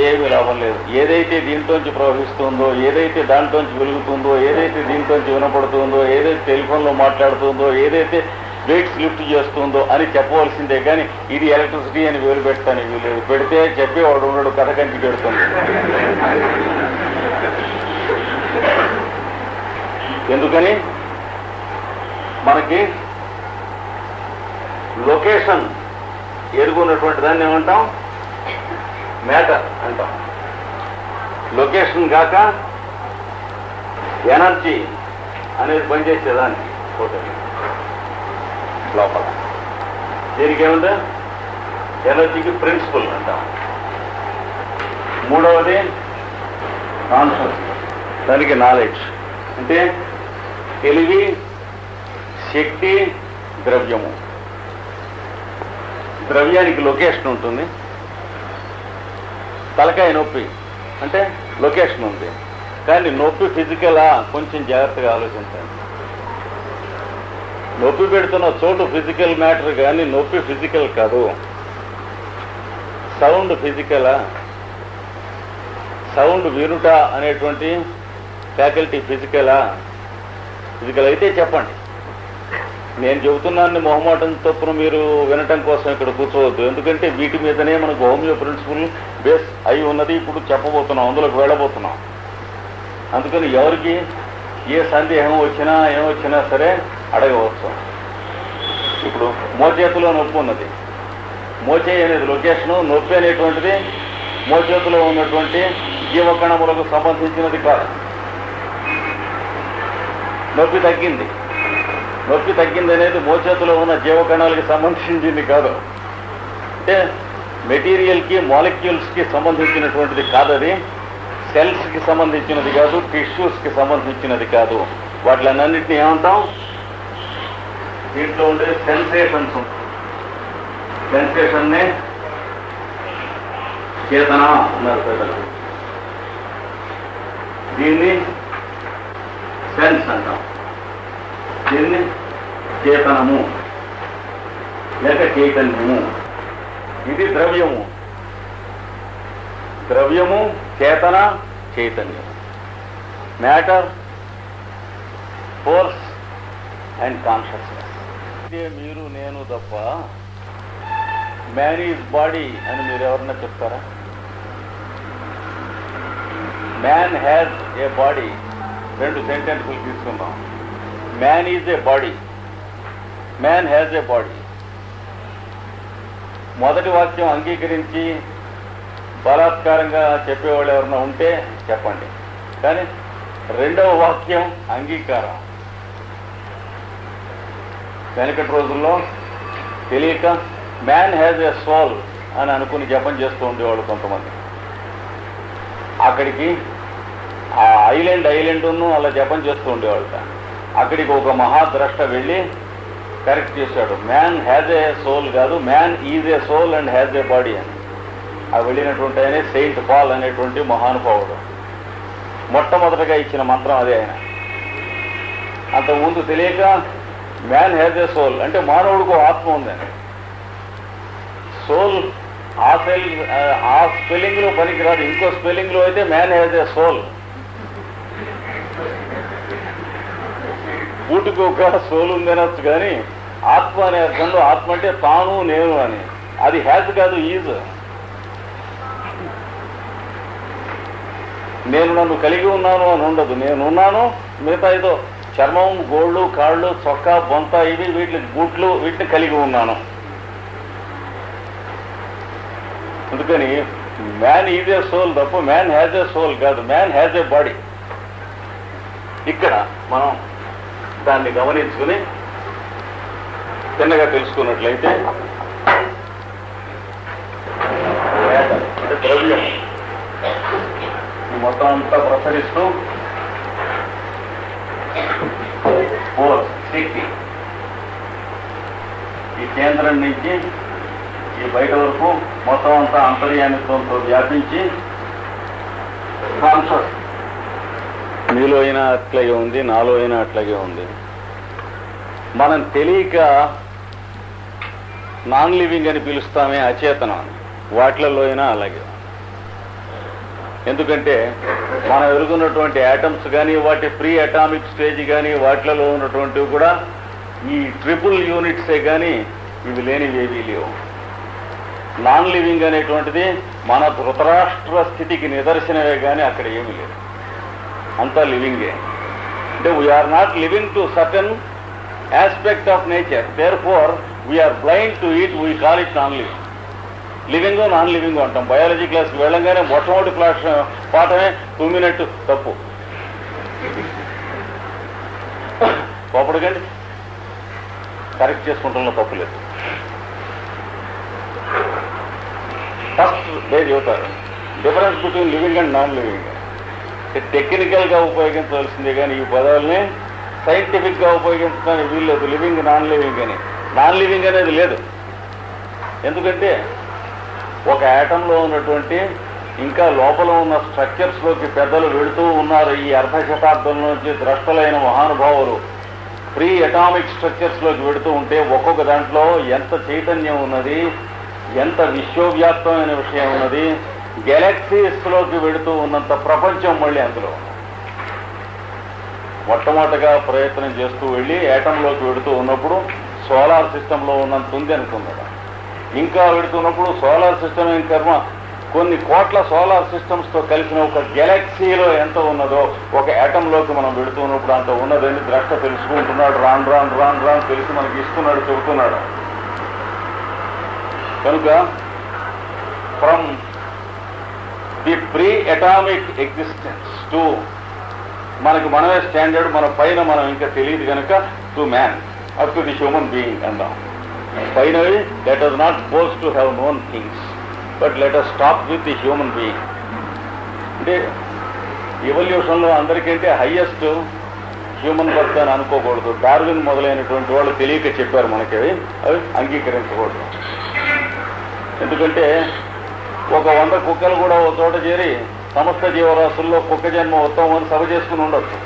ఏమీ లాభం లేదు. ఏదైతే దీంట్లోంచి ప్రవహిస్తుందో, ఏదైతే దాంట్లోంచి వెలుగుతుందో, ఏదైతే దీంట్లోంచి వినపడుతుందో, ఏదైతే టెలిఫోన్లో మాట్లాడుతుందో, ఏదైతే వెయిట్స్ లిఫ్ట్ చేస్తుందో అని చెప్పవలసిందే. కానీ ఇది ఎలక్ట్రిసిటీ అని వేలు పెడతాను వీలేదు. పెడితే చెప్పేవాడు ఉన్నాడు, కథ కంచి పెడుతుంది. ఎందుకని మనకి లొకేషన్ ఎరుగున్నటువంటి దాన్ని ఏమంటాం? మ్యాటర్ అంటాం. లొకేషన్ కాక ఎనర్జీ అనేది పనిచేసేదాన్ని టోటల్ లోపల. దీనికి ఏమంటే ఎనర్జీకి ప్రిన్సిపల్ అంటాం. మూడవది కాన్షియస్, దానికి నాలెడ్జ్. అంటే తెలివి, శక్తి, ద్రవ్యము. ద్రవ్యానికి లొకేషన్ ఉంటుంది. తలకాయ నొప్పి అంటే లొకేషన్ ఉంది, కానీ నొప్పి ఫిజికలా? కొంచెం జాగ్రత్తగా ఆలోచించండి. నొప్పి పెడుతున్న చోటు ఫిజికల్ మ్యాటర్, కానీ నొప్పి ఫిజికల్ కాదు. సౌండ్ ఫిజికలా? సౌండ్ వినుట అనేటువంటి ఫ్యాకల్టీ ఫిజికలా? ఫిజికల్ అయితే చెప్పండి. నేను చెబుతున్నాను మొహమాటం తప్పును మీరు వినటం కోసం ఇక్కడ కూర్చోవద్దు. ఎందుకంటే వీటి మీదనే మనకు హోమియో ప్రిన్సిపల్ బేస్ అయి ఉన్నది. ఇప్పుడు చెప్పబోతున్నాం, అందులోకి వెళ్ళబోతున్నాం. అందుకని ఎవరికి ఏ సందేహం వచ్చినా ఏమొచ్చినా సరే అడగవచ్చు. ఇప్పుడు మోచేతిలో నొప్పి ఉన్నది. మోచేయి అనేది లొకేషను, నొప్పి అనేటువంటిది మోచేతిలో ఉన్నటువంటి జీవకణములకు సంబంధించినది కాదు. నొప్పి తగ్గింది. నొప్పి తగ్గింది అనేది మోచేతిలో ఉన్న జీవకణాలకి సంబంధించింది కాదు. అంటే మెటీరియల్కి, మాలిక్యూల్స్కి సంబంధించినటువంటిది కాదు. అది సెల్స్కి సంబంధించినది కాదు, టిష్యూస్కి సంబంధించినది కాదు. వాటిలన్నింటినీ ఏమంటాం? దీంట్లో ఉండే సెన్సేషన్స్. సెన్సేషన్నే చేతన అన్నారు పెద్దలు. దీన్ని సెన్స్ అంటాం. దీన్ని చేతనము లేక చైతన్యము. ఇది ద్రవ్యము. ద్రవ్యము, చేతన, చైతన్యం. Matter, force and consciousness. ఇదే మీరు నేను తప్ప మ్యాన్ ఈజ్ బాడీ అని మీరు ఎవరన్నా చెప్తారా? Man has a body. 2 సెంటెన్సులు తీసుకుందాం. Man is A body, man has a body. మొదటి వాక్యం అంగీకరించి బలాత్కారంగా చెప్పేవాళ్ళు ఎవరన్నా ఉంటే చెప్పండి. కానీ రెండవ వాక్యం అంగీకారం. వెనకటి రోజుల్లో తెలియక మ్యాన్ హ్యాజ్ ఏ సోల్ అని అనుకుని జపం చేస్తూ ఉండేవాళ్ళు కొంతమంది. అక్కడికి ఆ ఐలాండ్ను అలా జపం చేస్తూ ఉండేవాళ్ళు. అక్కడికి ఒక మహాద్రష్ట వెళ్ళి కరెక్ట్ చేశాడు. మ్యాన్ హ్యాజ్ ఏ సోల్ కాదు, man is a soul and has a body అని. ఆ వెళ్ళినటువంటి ఆయన సెయింట్ పాల్ అనేటువంటి మహానుభావుడు. మొట్టమొదటగా ఇచ్చిన మంత్రం అదే. ఆయన అంతకుముందు తెలియక మ్యాన్ హ్యాజ్ ఏ సోల్ అంటే మానవుడికి ఆత్మ ఉందని. సోల్ ఆ స్పెల్లింగ్ లో పనికిరాదు. ఇంకో స్పెల్లింగ్ లో అయితే మ్యాన్ హ్యాజ్ ఏ సోల్. బూటికి ఒక సోల్ ఉందనొచ్చు, కానీ ఆత్మ అనే అర్థంలో ఆత్మ అంటే తాను నేను అని. అది హ్యాజ్ కాదు, ఈజ్. నేను నన్ను కలిగి ఉన్నాను అని ఉండదు. నేనున్నాను, మిగతా ఏదో చర్మం, గోళ్ళు, కాళ్ళు, చొక్కా, బొంత, ఇవి వీటి బూట్లు, వీటిని కలిగి ఉన్నాను. అందుకని మ్యాన్ ఈజ్ ఏ సోల్ తప్ప మ్యాన్ హ్యాజ్ ఏ సోల్ కాదు, మ్యాన్ హ్యాజ్ ఏ బాడీ. ఇక్కడ మనం దాన్ని గమనించుకుని చిన్నగా తెలుసుకున్నట్లయితే అంటే ద్రవ్యం మొత్తం అంతా ప్రసరిస్తూ శక్తి ఈ కేంద్రం నుంచి ఈ బయట వరకు మొత్తం అంతా అంతర్యామిత్వంతో వ్యాపించి కాన్షియస్ మీలో అయినా అట్లాగే ఉంది, నాలో అయినా అట్లాగే ఉంది. మనం తెలియక నాన్ లివింగ్ అని పిలుస్తామే అచేతనం, వాటిలలో అయినా అలాగే. ఎందుకంటే మనం ఎరుగున్నటువంటి యాటమ్స్ కానీ వాటి ప్రీ అటామిక్ స్టేజ్ కానీ వాటిలలో ఉన్నటువంటివి కూడా ఈ ట్రిపుల్ యూనిట్సే కానీ ఇవి లేనివేవీ లేవు. నాన్ లివింగ్ అనేటువంటిది మన ధృతరాష్ట్ర స్థితికి నిదర్శనమే కానీ అక్కడ ఏమీ లేదు, అంతా లివింగే. అంటే we are not living to certain aspect of nature, therefore we are blind to it, we call it non living. Living non living అంటాం. బయాలజీ క్లాస్కి వెళ్ళంగానే మొట్టమొదటి క్లాస్ పాఠమే తుమ్మినట్టు తప్పు, కోపడకండి, కరెక్ట్ చేసుకుంటున్న తప్పు లేదు. ఫస్ట్ డే చెబుతారు difference between living and non living. టెక్నికల్గా ఉపయోగించవలసిందే కానీ ఈ పదాలని సైంటిఫిక్గా ఉపయోగించడానికి వీల్లేదు. లివింగ్, నాన్ లివింగ్ అని. నాన్ లివింగ్ అనేది లేదు. ఎందుకంటే ఒక యాటంలో ఉన్నటువంటి ఇంకా లోపల ఉన్న స్ట్రక్చర్స్లోకి పెద్దలు వెళుతూ ఉన్నారు. ఈ అర్ధ శతాబ్దం నుంచి ద్రష్టలైన మహానుభావులు ప్రీ అటామిక్ స్ట్రక్చర్స్లోకి వెళుతూ ఉంటే ఒక్కొక్క దాంట్లో ఎంత చైతన్యం ఉన్నది, ఎంత విశ్వవ్యాప్తమైన విషయం ఉన్నది. గెలాక్సీస్లోకి వెళుతూ ఉన్నంత ప్రపంచం మళ్ళీ అందులో. మొట్టమొదటిగా ప్రయత్నం చేస్తూ వెళ్ళి యాటంలోకి వెళుతూ ఉన్నప్పుడు సోలార్ సిస్టంలో ఉన్నంత ఉంది అనుకున్నాడు. ఇంకా వెళుతున్నప్పుడు సోలార్ సిస్టమ్ ఏం కర్మ, కొన్ని కోట్ల సోలార్ సిస్టమ్స్తో కలిసిన ఒక గెలాక్సీలో ఎంత ఉన్నదో ఒక యాటంలోకి మనం వెళుతున్నప్పుడు అంత ఉన్నదని ద్రష్ట తెలుసుకుంటున్నాడు. రాను రాను రాను రాను తెలిసి మనకి ఇస్తున్నాడు, చెబుతున్నాడు. కనుక from the pre atomic existence to మనకి మనమే స్టాండర్డ్, మన పైన మనం ఇంకా తెలియదు కనుక to man up to the human being అందాం. Finally, let us not boast to have known things, but let us stop with the human being. అంటే ఎవల్యూషన్లో అందరికంటే హయ్యెస్ట్ హ్యూమన్ బర్త్ అని అనుకోకూడదు. డార్విన్ మొదలైనటువంటి వాళ్ళు తెలియక చెప్పారు మనకి, అవి అంగీకరించకూడదు. ఎందుకంటే ఒక 100 కుక్కలు కూడా ఒక చోట చేరి సమస్త జీవరాశుల్లో కుక్క జన్మ ఉత్తమం అని సభ చేసుకుని ఉండొచ్చు.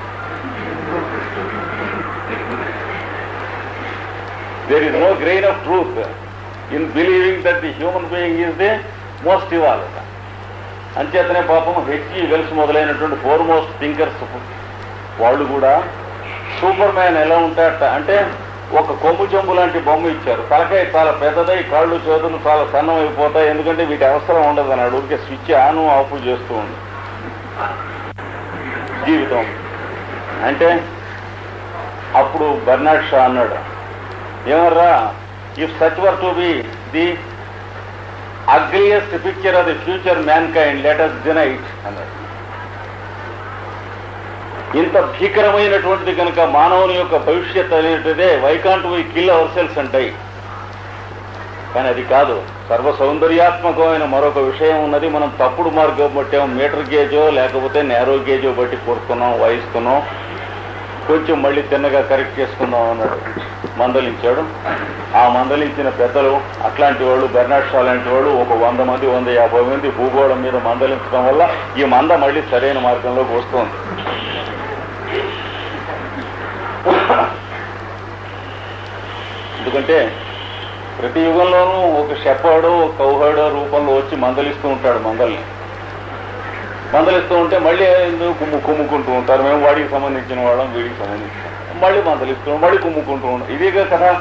There is no grain of truth in believing that the human being is the most evolved. అంచేతనే పాపం హెచ్జి వెల్స్ మొదలైనటువంటి ఫోర్మోస్ట్ థింకర్స్ వాళ్ళు కూడా సూపర్ మ్యాన్ ఎలా ఉంటాడట అంటే ఒక కొమ్ము చెంబు లాంటి బొమ్మ ఇచ్చారు. తలకాయ చాలా పెద్దదై, కాళ్ళు చేతులు చాలా సన్నం అయిపోతాయి, ఎందుకంటే వీటి అవసరం ఉండదు అన్నాడు. ఊరికే స్విచ్ ఆన్ ఆఫ్ చేస్తూ ఉంది జీవితం అంటే. అప్పుడు బెర్నార్డ్ షా అన్నాడు, ఏమర్రా, if such were to be the ugliest picture of the future mankind let us deny it అన్నాడు. ఇంత భీకరమైనటువంటిది కనుక మానవుని యొక్క భవిష్యత్ అనేటిదే why can't we kill our cells అంటాయి. కానీ అది కాదు, సర్వ సౌందర్యాత్మకమైన మరొక విషయం ఉన్నది. మనం తప్పుడు మార్గం బట్టాం, మీటర్ గేజో లేకపోతే నేరో గేజో బట్టి కొడుతున్నాం, వాయిస్తున్నాం. కొంచెం మళ్ళీ తిన్నగా కరెక్ట్ చేసుకుందాం అన్నాడు, మందలించాడు. ఆ మందలించిన పెద్దలు అట్లాంటి వాళ్ళు, బెర్నార్డ్ షా లాంటి వాళ్ళు ఒక 100 మంది 150 మంది భూగోళం మీద మందలించడం వల్ల ఈ మంద మళ్ళీ సరైన మార్గంలోకి వస్తుంది. ఎందుకంటే ప్రతి యుగంలోనూ ఒక షెపర్డు, ఒక కౌహర్డు రూపంలో వచ్చి మందలిస్తూ ఉంటాడు. మందలిస్తూ ఉంటే మళ్ళీ కుమ్ముకుంటూ ఉంటారు. మేము వాడికి సంబంధించిన వాళ్ళం, వీడికి సంబంధించిన మళ్ళీ మందలిస్తూ మళ్ళీ కుమ్ముకుంటూ ఉంటాం. ఇదేగా కదా.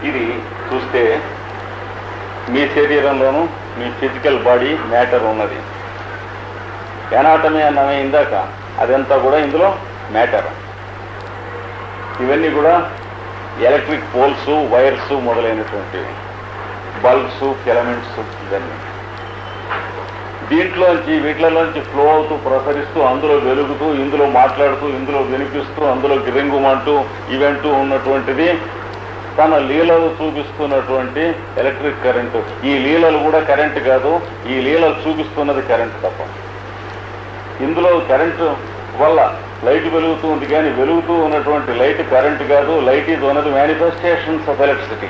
ఇది చూస్తే మీ శరీరంలోనూ మీ ఫిజికల్ బాడీ మ్యాటర్ ఉన్నది. ఎనాటమీ అన్నమే ఇందాక అదంతా కూడా ఇందులో మ్యాటర్. ఇవన్నీ కూడా ఎలక్ట్రిక్ పోల్స్, వైర్స్ మొదలైనటువంటివి, బల్బ్స్, ఫిలమెంట్స్, ఇవన్నీ దీంట్లోంచి వీటిలోంచి ఫ్లో అవుతూ ప్రసరిస్తూ అందులో వెలుగుతూ ఇందులో మాట్లాడుతూ ఇందులో వినిపిస్తూ అందులో గిరింగుమంటూ ఇవంటూ ఉన్నటువంటిది తన లీలలు చూపిస్తున్నటువంటి ఎలక్ట్రిక్ కరెంటు. ఈ లీలలు కూడా కరెంటు కాదు, ఈ లీలలు చూపిస్తున్నది కరెంటు తప్ప. ఇందులో కరెంటు వల్ల లైట్ వెలుగుతూ ఉంది, కానీ వెలుగుతూ ఉన్నటువంటి లైట్ కరెంటు కాదు. Light is one of the manifestations of electricity.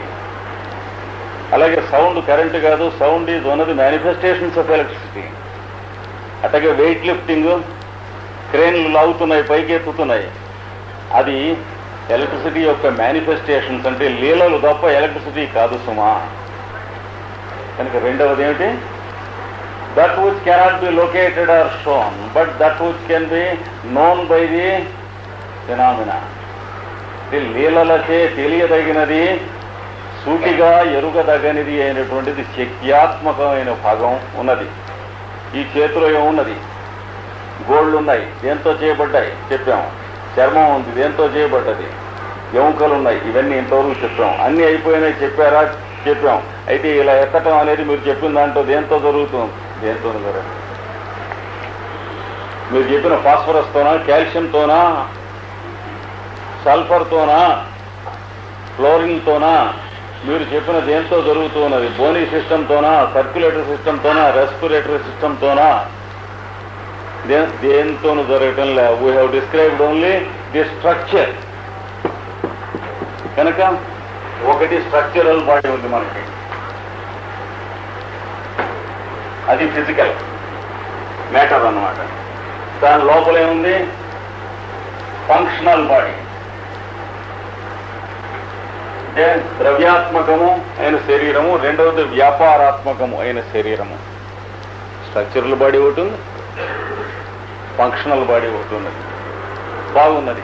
అలాగే సౌండ్ కరెంటు కాదు, sound is one of the manifestations of electricity. అట్లాగే వెయిట్ లిఫ్టింగ్, క్రేన్లు లాగుతున్నాయి, పైకి ఎత్తుతున్నాయి, అది ఎలక్ట్రిసిటీ యొక్క మేనిఫెస్టేషన్స్, అంటే లీలలు తప్ప ఎలక్ట్రిసిటీ కాదు సుమా. కనుక రెండవది ఏమిటి? That which cannot be located or shown, but that which can be known by the phenomena. లీలలచే తెలియదగినది, సూటిగా ఎరుగదగనిది అయినటువంటిది శక్త్యాత్మకమైన భాగం ఉన్నది. ఈ చేతిలో ఏమున్నది? గోళ్ళు ఉన్నాయి, దేంతో చేయబడ్డాయి చెప్పాం. చర్మం ఉంది, దేంతో చేయబడ్డది? ఎముకలు ఉన్నాయి. ఇవన్నీ ఇంతవరకు చెప్పాం. అన్ని అయిపోయినాయి చెప్పారా? చెప్పాం. అయితే ఇలా ఎత్తటం అనేది మీరు చెప్పిన దాంట్లో దేంతో జరుగుతుంది? దేంతో జరగదు. మీరు చెప్పిన ఫాస్ఫరస్తోనా, కాల్షియంతోనా, సల్ఫర్తోనా, ఫ్లోరిన్తోనా, మీరు చెప్పిన దేంతో జరుగుతున్నది? Boney సిస్టమ్తోనా, circulatory సిస్టమ్తోనా, respiratory సిస్టమ్తోనా? దేంతోనూ జరగటం లే. We have described only the structure. కనుక ఒకటి స్ట్రక్చరల్ బాడీ ఉంది మనకి, అది ఫిజికల్ మ్యాటర్ అన్నమాట. దాని లోపలేముంది? ఫంక్షనల్ బాడీ, అంటే ద్రవ్యాత్మకము అయిన శరీరము, రెండవది వ్యాపారాత్మకము అయిన శరీరము. స్ట్రక్చరల్ బాడీ ఒకటి ఉంది, ఫంక్షనల్ బాడీ ఒకటి ఉన్నది. బాగున్నది.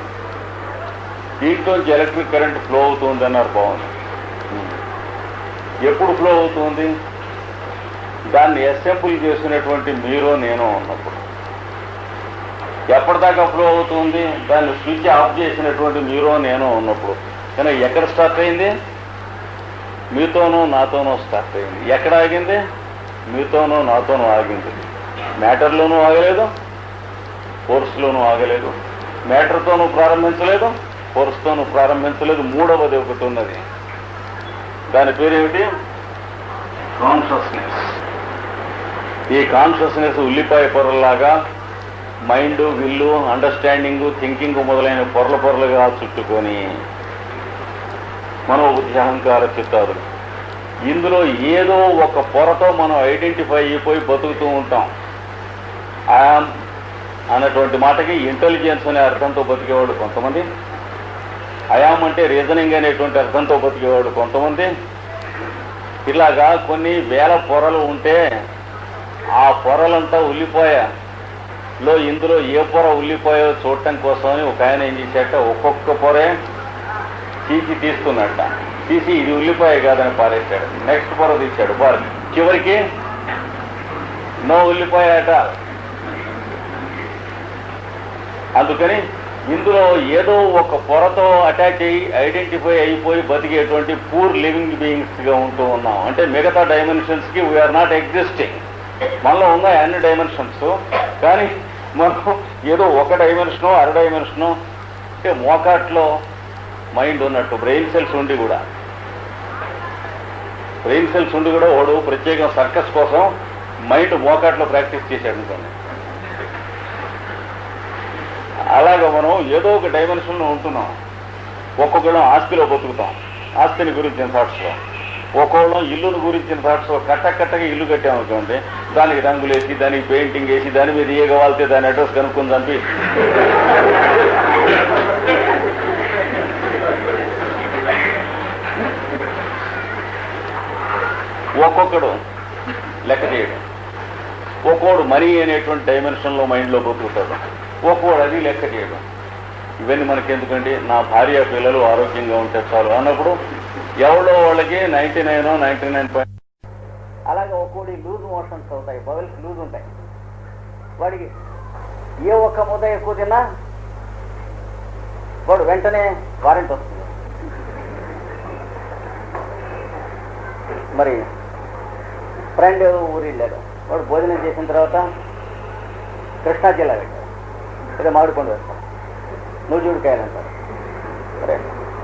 దీంట్లోంచి ఎలక్ట్రిక్ కరెంట్ ఫ్లో అవుతుంది అన్నారు. బాగుంది. ఎప్పుడు ఫ్లో అవుతుంది? దాన్ని అసెంబుల్ చేసినటువంటి మీరు నేను ఉన్నప్పుడు. ఎప్పటిదాకా ఫ్లో అవుతుంది? దాన్ని స్విచ్ ఆఫ్ చేసినటువంటి మీరు నేను ఉన్నప్పుడు. కానీ ఎక్కడ స్టార్ట్ అయింది? మీతోనూ నాతోనూ స్టార్ట్ అయింది. ఎక్కడ ఆగింది? మీతోనూ నాతోనూ ఆగింది. మ్యాటర్లోనూ ఆగలేదు, ఫోర్స్లోనూ ఆగలేదు. మ్యాటర్తోనూ ప్రారంభించలేదు, ఫోర్స్తోనూ ప్రారంభించలేదు. మూడవది ఒకటి ఉన్నది. దాని పేరేమిటి? కాన్షియస్నెస్. ఈ కాన్షియస్నెస్ ఉల్లిపాయ పొరల్లాగా మైండ్, విల్లు, అండర్స్టాండింగ్, థింకింగ్ మొదలైన పొరలుగా చుట్టుకొని మనోబుద్ధి, అహంకార చిత్తాదులు, ఇందులో ఏదో ఒక పొరతో మనం ఐడెంటిఫై అయిపోయి బతుకుతూ ఉంటాం. ఐయామ్ అన్నటువంటి మాటకి ఇంటెలిజెన్స్ అనే అర్థంతో బతికేవాడు కొంతమంది, ఐయామ్ అంటే రీజనింగ్ అనేటువంటి అర్థంతో బతికేవాడు కొంతమంది. ఇలాగా కొన్ని వేల పొరలు ఉంటే ఆ పొరలంతా ఉల్లిపాయలో ఇందులో ఏ పొర ఉల్లిపాయో చూడటం కోసమని ఒక ఆయన ఏం చేశాట, ఒక్కొక్క పొరే తీసి తీసుకున్నట్ట. తీసి ఇది ఉల్లిపాయ కాదని పారేశాడు. నెక్స్ట్ పొర తీశాడు, పారు. చివరికి నో ఉల్లిపాయ అట. అందుకని ఇందులో ఏదో ఒక పొరతో అటాచ్ అయ్యి ఐడెంటిఫై అయిపోయి బతికేటువంటి పూర్ లివింగ్ బీయింగ్స్ గా ఉంటూ ఉన్నాం. అంటే మిగతా డైమెన్షన్స్ కి వీఆర్ నాట్ ఎగ్జిస్టింగ్. మనలో ఉన్నాయి అన్ని డైమెన్షన్స్, కానీ మనం ఏదో ఒక డైమెన్షను, అర డైమెన్షను, అంటే మోకాట్లో మైండ్ ఉన్నట్టు బ్రెయిన్ సెల్స్ ఉండి కూడా వాడు ప్రత్యేకంగా సర్కస్ కోసం మైండ్ మోకాట్లో ప్రాక్టీస్ చేశాడు అనుకోండి. అలాగా మనం ఏదో ఒక డైమెన్షన్లో ఉంటున్నాం. ఒక్కొక్కళ్ళం ఆస్తిలో బతుకుతాం, ఆస్తిని గురించిన థాట్స్లో. ఒక్కొక్కళ్ళం ఇల్లుని గురించిన థాట్స్లో కట్టగా ఇల్లు కట్టామనుకోండి, దానికి రంగులేసి, దానికి పెయింటింగ్ వేసి, దాని మీద ఏ కావాలితే దాని అడ్రస్ కనుక్కుంది చంపి ఒక్కొక్కడు లెక్క చేయడం. ఒక్కోడు మనీ అనేటువంటి డైమెన్షన్లో మైండ్లో బతుకుతాడు, ఒక్కోడు అది లెక్క చేయడం. ఇవన్నీ మనకెందుకండి? నా భార్య పిల్లలు ఆరోగ్యంగా ఉంటే చాలు అన్నప్పుడు ఎవరో వాళ్ళకి 99.99. అలాగే ఒక్కోడి లూజ్ మోషన్స్ అవుతాయి, బౌల్స్ లూజ్ ఉంటాయి. వాడికి ఏ ఒక్క ముద్ద ఎక్కువ తిన్నా వాడు వెంటనే వారెంట్ వస్తుంది. మరి ఫ్రెండ్ ఊరు వెళ్ళాడు, వాడు భోజనం చేసిన తర్వాత కృష్ణా జిల్లా వెళ్ళాడు, అదే మామిడిపండు వేస్తాడు, నూజుడికాయలు అంటారు. సరే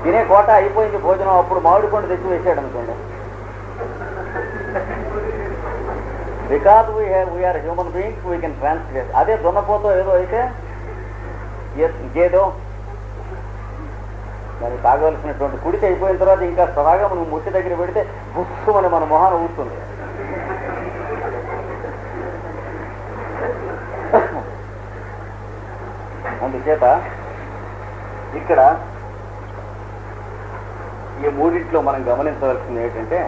తినే కోట అయిపోయింది భోజనం, అప్పుడు మామిడిపండు తెచ్చి వేసాడు అనుకోండి. Because we are human beings we can translate. అదే దున్నపోతో ఏదో అయితే ఇంకేదో దానికి తాగవలసినటువంటి కుడికి అయిపోయిన తర్వాత ఇంకా సదాగా మనం ముట్టి దగ్గర పెడితే బుస్సుమని మన మొహాన ఊరుతుంది. అందుచేత ఇక్కడ ఈ మూడింట్లో మనం గమనించవలసింది ఏంటంటే,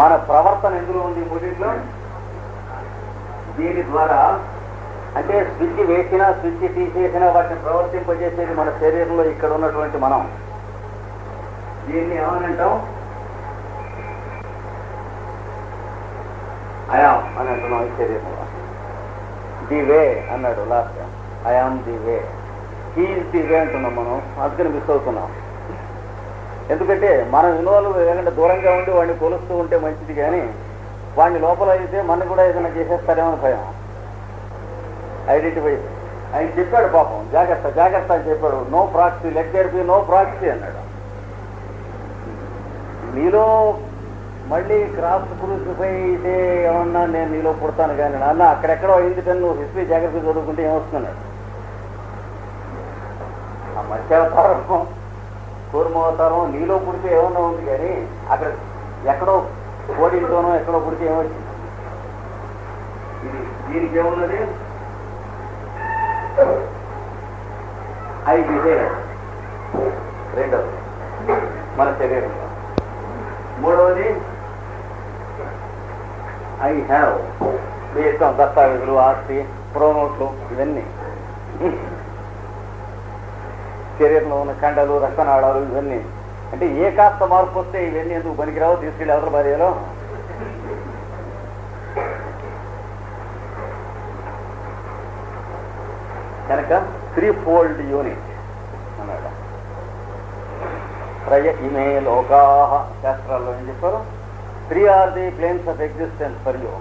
మన ప్రవర్తన ఎందులో ఉంది? మూడింట్లో. దీని ద్వారా అంటే స్విచ్ వేసినా స్విచ్ తీసేసినా వాటిని ప్రవర్తింపజేసేది మన శరీరంలో ఇక్కడ ఉన్నటువంటి మనం. దీన్ని ఏమనంటాం? అయాం అని అంటున్నాం ఈ శరీరంలో. ది వే అన్నాడు last, I am the way, he is the way అంటున్నాం మనం. అందుకని మిస్ అవుతున్నాం. ఎందుకంటే మనం ఇన్వాల్వ్ ఏదంటే దూరంగా ఉండి వాడిని కొలుస్తూ ఉంటే మంచిది, కానీ వాడిని లోపల అయితే మన కూడా ఏదైనా చేసేస్తారేమో భయం. ఐడెంటిఫై ఆయన చెప్పాడు పాపం, జాగ్రత్త జాగ్రత్త అని చెప్పాడు. No proxy, let there be no proxy అన్నాడు. నీలో మళ్ళీ క్రాస్ క్రూసిఫై అయితే ఏమన్నా నేను నీలో పుడతాను కానీ నాన్న అక్కడెక్కడో అయింది కానీ నువ్వు హిస్టరీ జాగ్రత్తగా చదువుకుంటే ఏమొస్తున్నాడు? ఆ మత్స్యావతారం కూర్మావతారం నీలో పుడితే ఏమన్నా ఉంది, కానీ అక్కడ ఎక్కడో కోడింట్లోనో ఎక్కడో పుడితే ఏమొచ్చింది? ఇది దీనికి ఏమున్నది? I behave. రెండవది మన శరీరంలో. మూడవది ఐ హ్యావ్. మీ ఇష్టం, దస్తావేజులు, ఆస్తి, ప్రోనోట్లు, ఇవన్నీ శరీరంలో ఉన్న కండలు, రక్తనాళాలు, ఇవన్నీ. అంటే ఏ కాస్త మార్పు వస్తే ఇవన్నీ ఎందుకు పనికిరావు? తీసుకెళ్ళి అవతల భార్యలో కనుక 3-fold యూనిట్ అన్నాడు. త్రయ ఇమే లోకా, శాస్త్రాల్లో ఏం చెప్పారు? 3 are the planes of existence for you.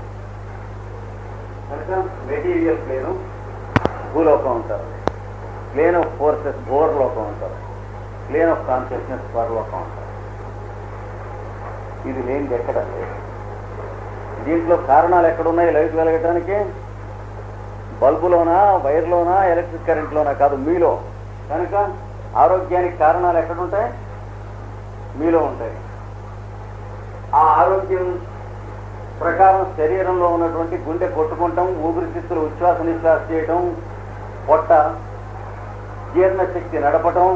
కనుక మెటీరియల్ ప్లేను భూలోకం ఉంటారు, ప్లేన్ ఆఫ్ ఫోర్సెస్ భూవర్లోకం ఉంటారు, ప్లేన్ ఆఫ్ కాన్షియస్నెస్ పరలోకం ఉంటారు. ఇది లేనిది ఎక్కడ లేదు. దీంట్లో కారణాలు ఎక్కడున్నాయి లైట్ వెలగటానికి? బల్బులోనా, వైర్లోనా, ఎలక్ట్రిక్ కరెంట్లోనా కాదు, మీలో. కనుక ఆరోగ్యానికి కారణాలు ఎక్కడుంటాయి? మీలో ఉంటాయి. ఆ ఆరోగ్యం ప్రకారం శరీరంలో ఉన్నటువంటి గుండె కొట్టుకుంటాం, ఊపిరితిత్తులు ఉచ్ఛ్వాస నిశ్వాస చేయటం, పొట్ట జీర్ణశక్తి నడపటం,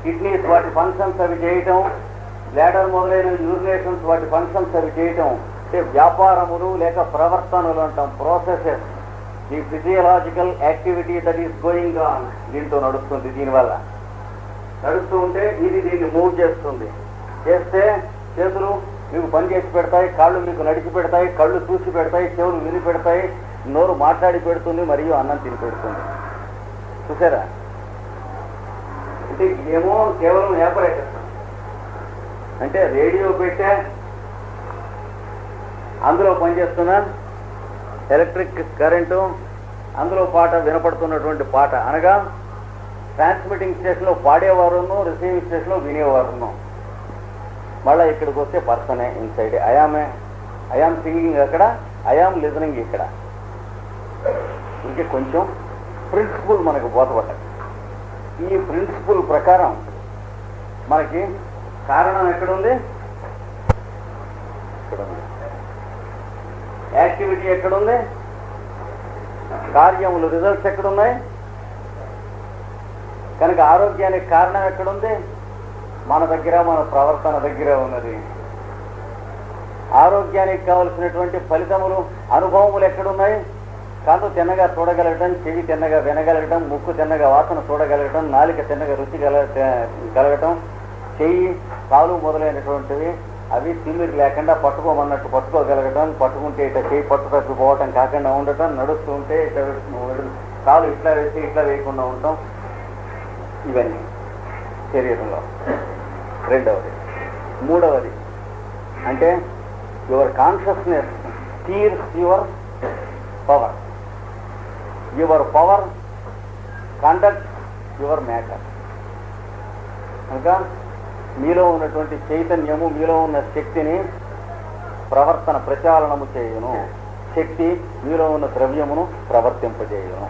కిడ్నీస్ వాటి ఫంక్షన్స్ అవి చేయటం, బ్లాడర్ మొదలైన యూరినేషన్స్ వాటి ఫంక్షన్స్ అవి చేయటం. అంటే వ్యాపారములు లేక ప్రవర్తనలు అంటాం, processes. The physiological activity that is going on దీంతో నడుస్తుంది. దీనివల్ల నడుస్తూ ఉంటే ఇది దీన్ని మూవ్ చేస్తుంది. చేస్తే చేతులు మీకు పని చేసి పెడతాయి, కాళ్ళు మీకు నడిచి పెడతాయి, కళ్ళు చూసి పెడతాయి, చెవులు విని పెడతాయి, నోరు మాట్లాడి పెడుతుంది, మరియు అన్నం తిని పెడుతుంది. చూసారా? అంటే ఏమో కేవలం ఆపరేటర్. అంటే రేడియో పెట్టే అందులో పనిచేస్తున్నా ఎలక్ట్రిక్ కరెంటు, అందులో పాట వినపడుతున్నటువంటి పాట, అనగా ట్రాన్స్మిటింగ్ స్టేషన్లో పాడేవారును, రిసీవింగ్ స్టేషన్లో వినేవారును. మళ్ళీ ఇక్కడికి వస్తే పర్సనే ఇన్సైడ్. ఐఆమ్ సింగింగ్ అక్కడ, ఐఆమ్ లిజనింగ్ ఇక్కడ. ఇంకే కొంచెం ప్రిన్సిపుల్ మనకు బోధపడ్డాయి. ఈ ప్రిన్సిపుల్ ప్రకారం మనకి కారణం ఎక్కడుంది? ఇక్కడ ఉంది. యాక్టివిటీ ఎక్కడుంది? కార్యములు, రిజల్ట్స్ ఎక్కడున్నాయి? కనుక ఆరోగ్యానికి కారణం ఎక్కడుంది? మన దగ్గర, మన ప్రవర్తన దగ్గర ఉన్నది. ఆరోగ్యానికి కావలసినటువంటి ఫలితములు, అనుభవములు ఎక్కడున్నాయి? కన్ను తిన్నగా చూడగలగటం, చెవి తిన్నగా వినగలగటం, ముక్కు తిన్నగా వాసన చూడగలగటం, నాలిక తిన్నగా రుచి కలగటం, చెయ్యి, కాలు మొదలైనటువంటివి అవి తిమ్మిరి లేకుండా పట్టుకోమన్నట్టు పట్టుకోగలగటం, పట్టుకుంటే ఇట్లా చెయ్యి పట్టు తప్పిపోవటం కాకుండా ఉండటం, నడుస్తూ ఉంటే కాలు ఇట్లా వేసి ఇట్లా వేయకుండా ఉంటాం. ఇవన్నీ శరీరంలో. రెండవది. మూడవది అంటే your consciousness steers your power. Your power conduct your matter. కనుక మీలో ఉన్నటువంటి చైతన్యము, మీలో ఉన్న శక్తిని ప్రవర్తన ప్రచాలనము చేయును. శక్తి మీలో ఉన్న ద్రవ్యమును ప్రవర్తింపజేయును.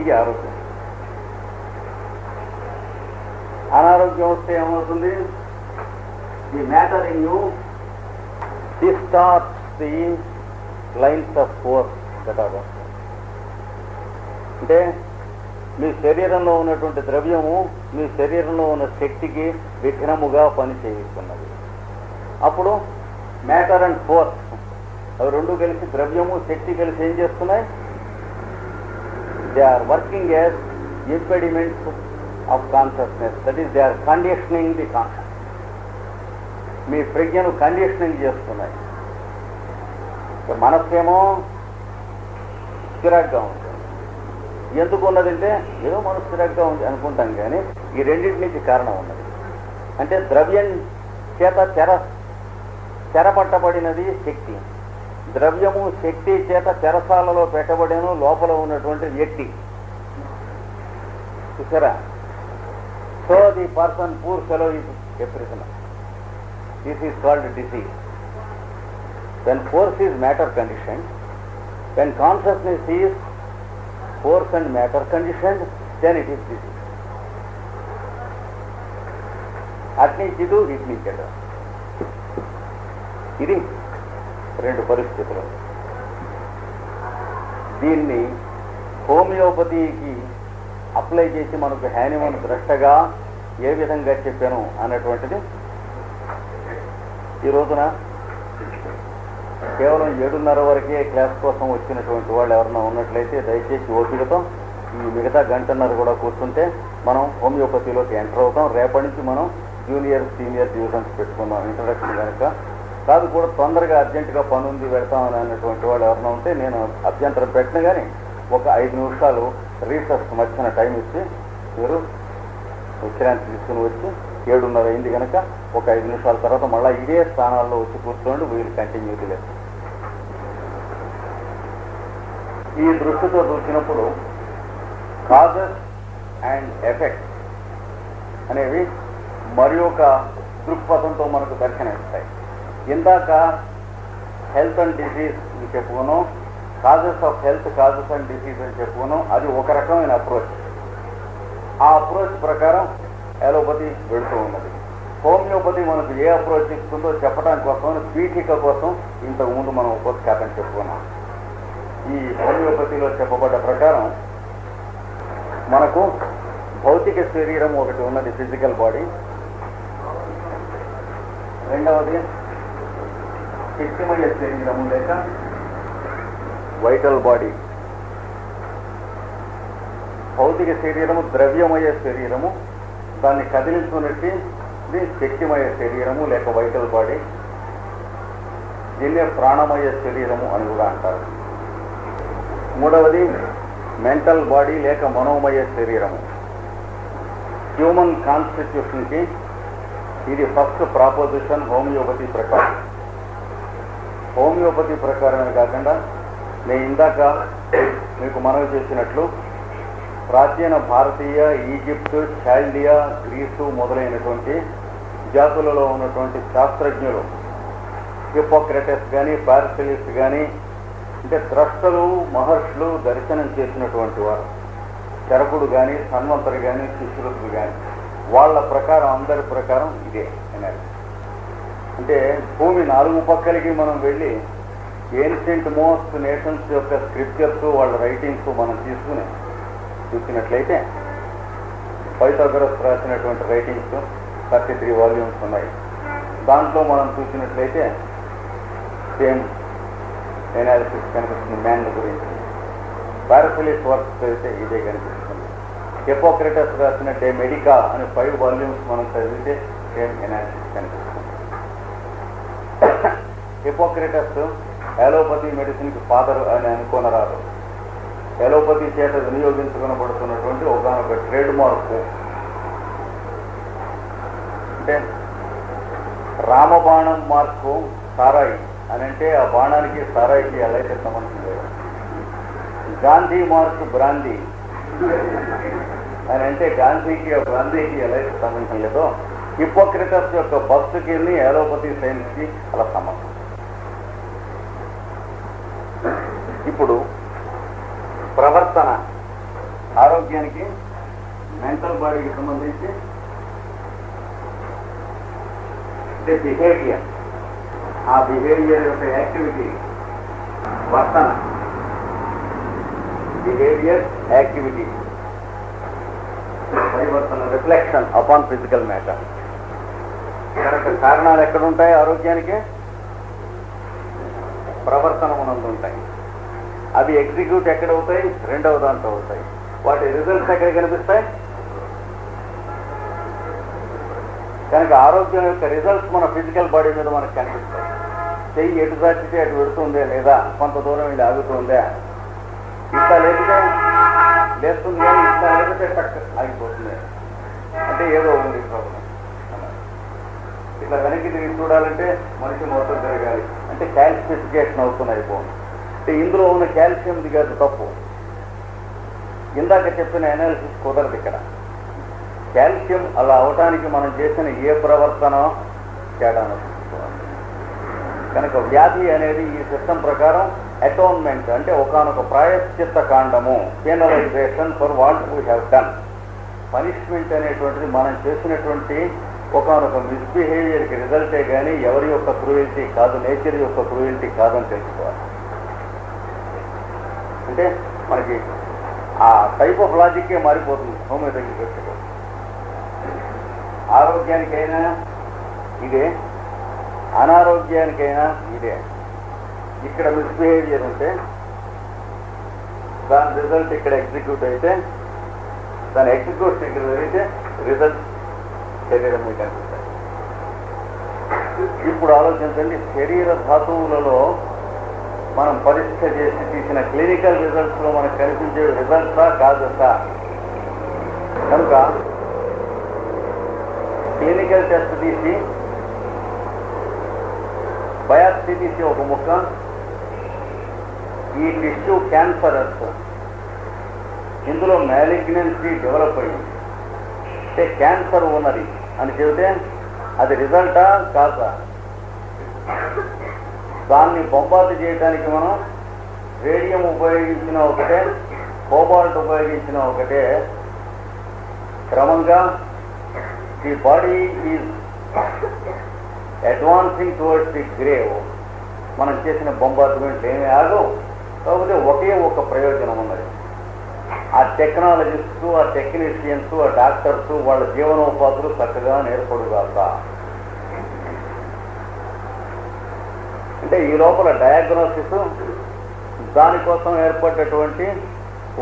ఇది ఆరోగ్యం. అనారోగ్యం వస్తే ఏమవుతుంది? The matter in you distorts the lines of force that are. అంటే మీ శరీరంలో ఉన్నటువంటి ద్రవ్యము మీ శరీరంలో ఉన్న శక్తికి విఘ్నముగా పనిచేస్తున్నది. అప్పుడు మ్యాటర్ అండ్ ఫోర్స్ అవి రెండు కలిసి, ద్రవ్యము శక్తి కలిసి ఏం చేస్తున్నాయి? They are working as impediments of consciousness. That is they are conditioning the conscious. మీ ప్రజ్ఞను కండిషనింగ్ చేస్తున్నాయి. మనస్సేమో చిరాగ్గా ఉంటుంది. ఎందుకు ఉన్నదంటే ఏదో మనసు చిరాగ్గా ఉంది అనుకుంటాం, కానీ ఈ రెండింటి నుంచి కారణం ఉన్నది. అంటే ద్రవ్యం చేత చెరపట్టబడినది శక్తి. ద్రవ్యము శక్తి చేత చెరసాలలో పెట్టబడిన లోపల ఉన్నటువంటి వ్యక్తి. చూసారా? So the person poor fellow is a prisoner. This is called disease. When force is matter condition, when consciousness is force and matter conditioned, then it is disease. అట్నుంచి ఇటు ఇట్నుంచి అటు. ఇది రెండు పరిస్థితులు. దీన్ని హోమియోపతికి అప్లై చేసి మనకు హ్యానిమన్ ద్రష్టగా ఏ విధంగా చెప్పాను అన్నటువంటిది ఈ రోజున కేవలం 7:30 వరకే క్లాస్ కోసం వచ్చినటువంటి వాళ్ళు ఎవరన్నా ఉన్నట్లయితే దయచేసి ఓపికతో ఈ మిగతా గంటన్నర కూడా కూర్చుంటే మనం హోమియోపతిలోకి ఎంటర్ అవుతాం. రేపటి నుంచి మనం జూనియర్ సీనియర్ డివిజన్స్ పెట్టుకుందాం ఇంట్రడక్షన్ కనుక. కాదు కూడా తొందరగా అర్జెంటుగా పని ఉంది వెళ్తామని అన్నటువంటి వాళ్ళు ఎవరన్నా ఉంటే నేను అభ్యంతరం పెట్టిన కానీ ఒక 5 నిమిషాలు రీసెర్చ్ మధ్యన టైం ఇచ్చి మీరు విశ్రాంతి తీసుకుని వచ్చి 7:30 అయింది కనుక ఒక 5 నిమిషాల తర్వాత మళ్ళీ ఇదే స్థానాల్లో వచ్చి కూర్చోండి. వీళ్ళు కంటిన్యూ లేదు. ఈ దృష్టితో చూసినప్పుడు కాజెస్ అండ్ ఎఫెక్ట్ అనేవి మరి ఒక దృక్పథంతో మనకు దర్శనమిస్తాయి. ఇందాక హెల్త్ అండ్ డిసీజ్ అని చెప్పుకున్నాం, causes of health, causes and disease అని చెప్పుకున్నాం. అది ఒక రకమైన అప్రోచ్. ఆ అప్రోచ్ ప్రకారం అలోపతి వెళుతూ ఉన్నది. హోమియోపతి మనకు ఏ అప్రోచ్ ఇస్తుందో చెప్పడానికి కోసం, పీఠిక కోసం ఇంతకుముందు మనం ఉపస్కారం చెప్పుకున్నాం. ఈ హోమియోపతిలో చెప్పబడ్డ ప్రకారం మనకు భౌతిక శరీరం ఒకటి ఉన్నది, ఫిజికల్ బాడీ. రెండవది శక్తిమయ శరీరము లేక వైటల్ బాడీ. భౌతిక శరీరము ద్రవ్యమయ శరీరము, దాన్ని కదిలించుకున్నట్టు శక్తిమయ శరీరము లేక వైటల్ బాడీ. దీన్నే ప్రాణమయ శరీరము అని కూడా అంటారు. మూడవది మెంటల్ బాడీ లేక మనోమయ శరీరము. హ్యూమన్ కాన్స్టిట్యూషన్కి ఇది ఫస్ట్ ప్రాపోజిషన్ హోమియోపతి ప్రకారం. హోమియోపతి ప్రకారమే కాకుండా నేను ఇందాక మీకు మనవి చేసినట్లు ప్రాచీన భారతీయ, ఈజిప్టు, చాల్డియా, గ్రీసు మొదలైనటువంటి జాతులలో ఉన్నటువంటి శాస్త్రజ్ఞులు, హిపోక్రటస్ కానీ పారసిలిస్ కానీ, అంటే ద్రష్టలు మహర్షులు దర్శనం చేసినటువంటి వారు, చరకుడు కానీ సన్వంతరి కానీ శిశురుడు కానీ, వాళ్ళ ప్రకారం అందరి ప్రకారం ఇదే అనేది. అంటే భూమి 4 పక్కలకి మనం వెళ్ళి ఏన్షియంట్ మోస్ట్ నేషన్స్ యొక్క స్క్రిప్చర్స్, వాళ్ళ రైటింగ్స్ మనం తీసుకుని చూసినట్లయితే పైథాగరస్ రాసినటువంటి రైటింగ్స్ 33 వాల్యూమ్స్ ఉన్నాయి. దాంట్లో మనం చూసినట్లయితే సేమ్ ఎనాలిసిస్ కనిపిస్తుంది మ్యాన్ గురించి. పారసిలిస్ వర్క్స్ అయితే ఇదే కనిపిస్తుంది. హిపోక్రటస్ రాసిన డే మెడికా అనే 5 వాల్యూమ్స్ మనం చదివితే సేమ్ ఎనాలిసిస్ కనిపిస్తుంది. హిపోక్రటస్ అలోపతి మెడిసిన్కి ఫాదర్ అని అనుకోనరాదు. ఎలోపతి చేత వినియోగించుకునబడుతున్నటువంటి ఒకనొక ట్రేడ్ మార్కు. అంటే రామబాణం మార్కు సారాయి అని అంటే ఆ బాణానికి సారాయికి ఎలా అయితే సంబంధం లేదు. గాంధీ మార్కు బ్రాందీ అని అంటే గాంధీకి బ్రాందీకి ఎలా అయితే సంబంధం లేదో హిపోక్రటస్ యొక్క భక్తుకి ఎలోపతి సైన్స్కి అలా సంబంధం. ఇప్పుడు ప్రవర్తన ఆరోగ్యానికి మెంటల్ బాడీకి సంబంధించి అంటే బిహేవియర్, ఆ బిహేవియర్ యొక్క యాక్టివిటీ వర్తన, బిహేవియర్ యాక్టివిటీ పరివర్తన రిఫ్లెక్షన్ అపాన్ ఫిజికల్ మ్యాటర్. కనుక కారణాలు ఎక్కడుంటాయి ఆరోగ్యానికి? ప్రవర్తన ఉన్నందు ఉంటాయి. అవి ఎగ్జిక్యూట్ ఎక్కడ అవుతాయి? రెండవ దాంట్లో అవుతాయి. వాటి రిజల్ట్స్ ఎక్కడ కనిపిస్తాయి? కనుక ఆరోగ్యం యొక్క రిజల్ట్స్ మన ఫిజికల్ బాడీ మీద మనకు కనిపిస్తాయి. చెయ్యి ఎటు దాచితే అటు పెడుతుందే, లేదా కొంత దూరం వెళ్ళి ఆగుతుందా, ఇట్లా లేకపోతే లేస్తుంది కానీ ఇట్లా లేకపోతే టక్ ఆగిపోతుంది, అంటే ఏదో ఉంది ప్రాబ్లం. ఇట్లా వెనక్కి తిరిగి చూడాలంటే మనిషి మొత్తం తిరగాలి, అంటే క్యాల్సిఫికేషన్ అవుతున్నాయి పోను. అంటే ఇందులో ఉన్న కాల్షియంది కాదు తప్పు. ఇందాక చెప్పిన అనాలిసిస్ కుదరదు ఇక్కడ. కాల్షియం అలా అవటానికి మనం చేసిన ఏ ప్రవర్తన తేడాను. కనుక వ్యాధి అనేది ఈ సిస్టమ్ ప్రకారం అటోన్మెంట్ అంటే ఒకనొక ప్రాయశ్చిత్త కాండము, penalisation for what we have done. Punishment అనేటువంటిది మనం చేసినటువంటి ఒకనొక మిస్బిహేవియర్కి రిజల్టే కానీ ఎవరి యొక్క క్రూయల్టీ కాదు, నేచర్ యొక్క క్రూయల్టీ కాదని తెలుసుకోవాలి. అంటే మనకి ఆ టైప్ ఆఫ్ లాజిక్కే మారిపోతుంది హోమియోపతికి పెట్టుకో. ఆరోగ్యానికైనా ఇదే, అనారోగ్యానికైనా ఇదే. ఇక్కడ మిస్బిహేవియర్ ఉంటే దాని రిజల్ట్ ఇక్కడ ఎగ్జిక్యూట్ అయితే, దాని ఎగ్జిక్యూషన్ ఇక్కడ జరిగితే రిజల్ట్ శరీరం మీకు కనిపిస్తాయి. ఇప్పుడు ఆలోచించండి, శరీర ధాతువులలో మనం పరీక్ష చేసి తీసిన క్లినికల్ రిజల్ట్స్ లో మనకు కనిపించే రిజల్ట్సా కాదసా? కనుక క్లినికల్ టెస్ట్ తీసి బయాప్సీ తీసి ఒక ముక్క ఈ టిష్యూ క్యాన్సరస్, ఇందులో మ్యాలిగ్నెన్సీ డెవలప్ అయింది, అంటే క్యాన్సర్ ఉన్నది అని చెబితే అది రిజల్టా కాదా? దాన్ని బొంబార్డు చేయడానికి మనం రేడియం ఉపయోగించిన ఒకటే, కోబాల్ట్ ఉపయోగించిన ఒకటే. క్రమంగా the body is advancing towards the grave. మనం చేసిన బొంబార్డుమెంట్ ఏమీ ఆగవు. కాకపోతే ఒకే ఒక ప్రయోజనం ఉన్నది. ఆ టెక్నాలజిస్టు, ఆ టెక్నీషియన్స్, ఆ డాక్టర్స్ వాళ్ళ జీవనోపాధులు చక్కగా నేర్పడుగాక. అంటే ఈ లోపల డయాగ్నోసిస్, దానికోసం ఏర్పడ్డటువంటి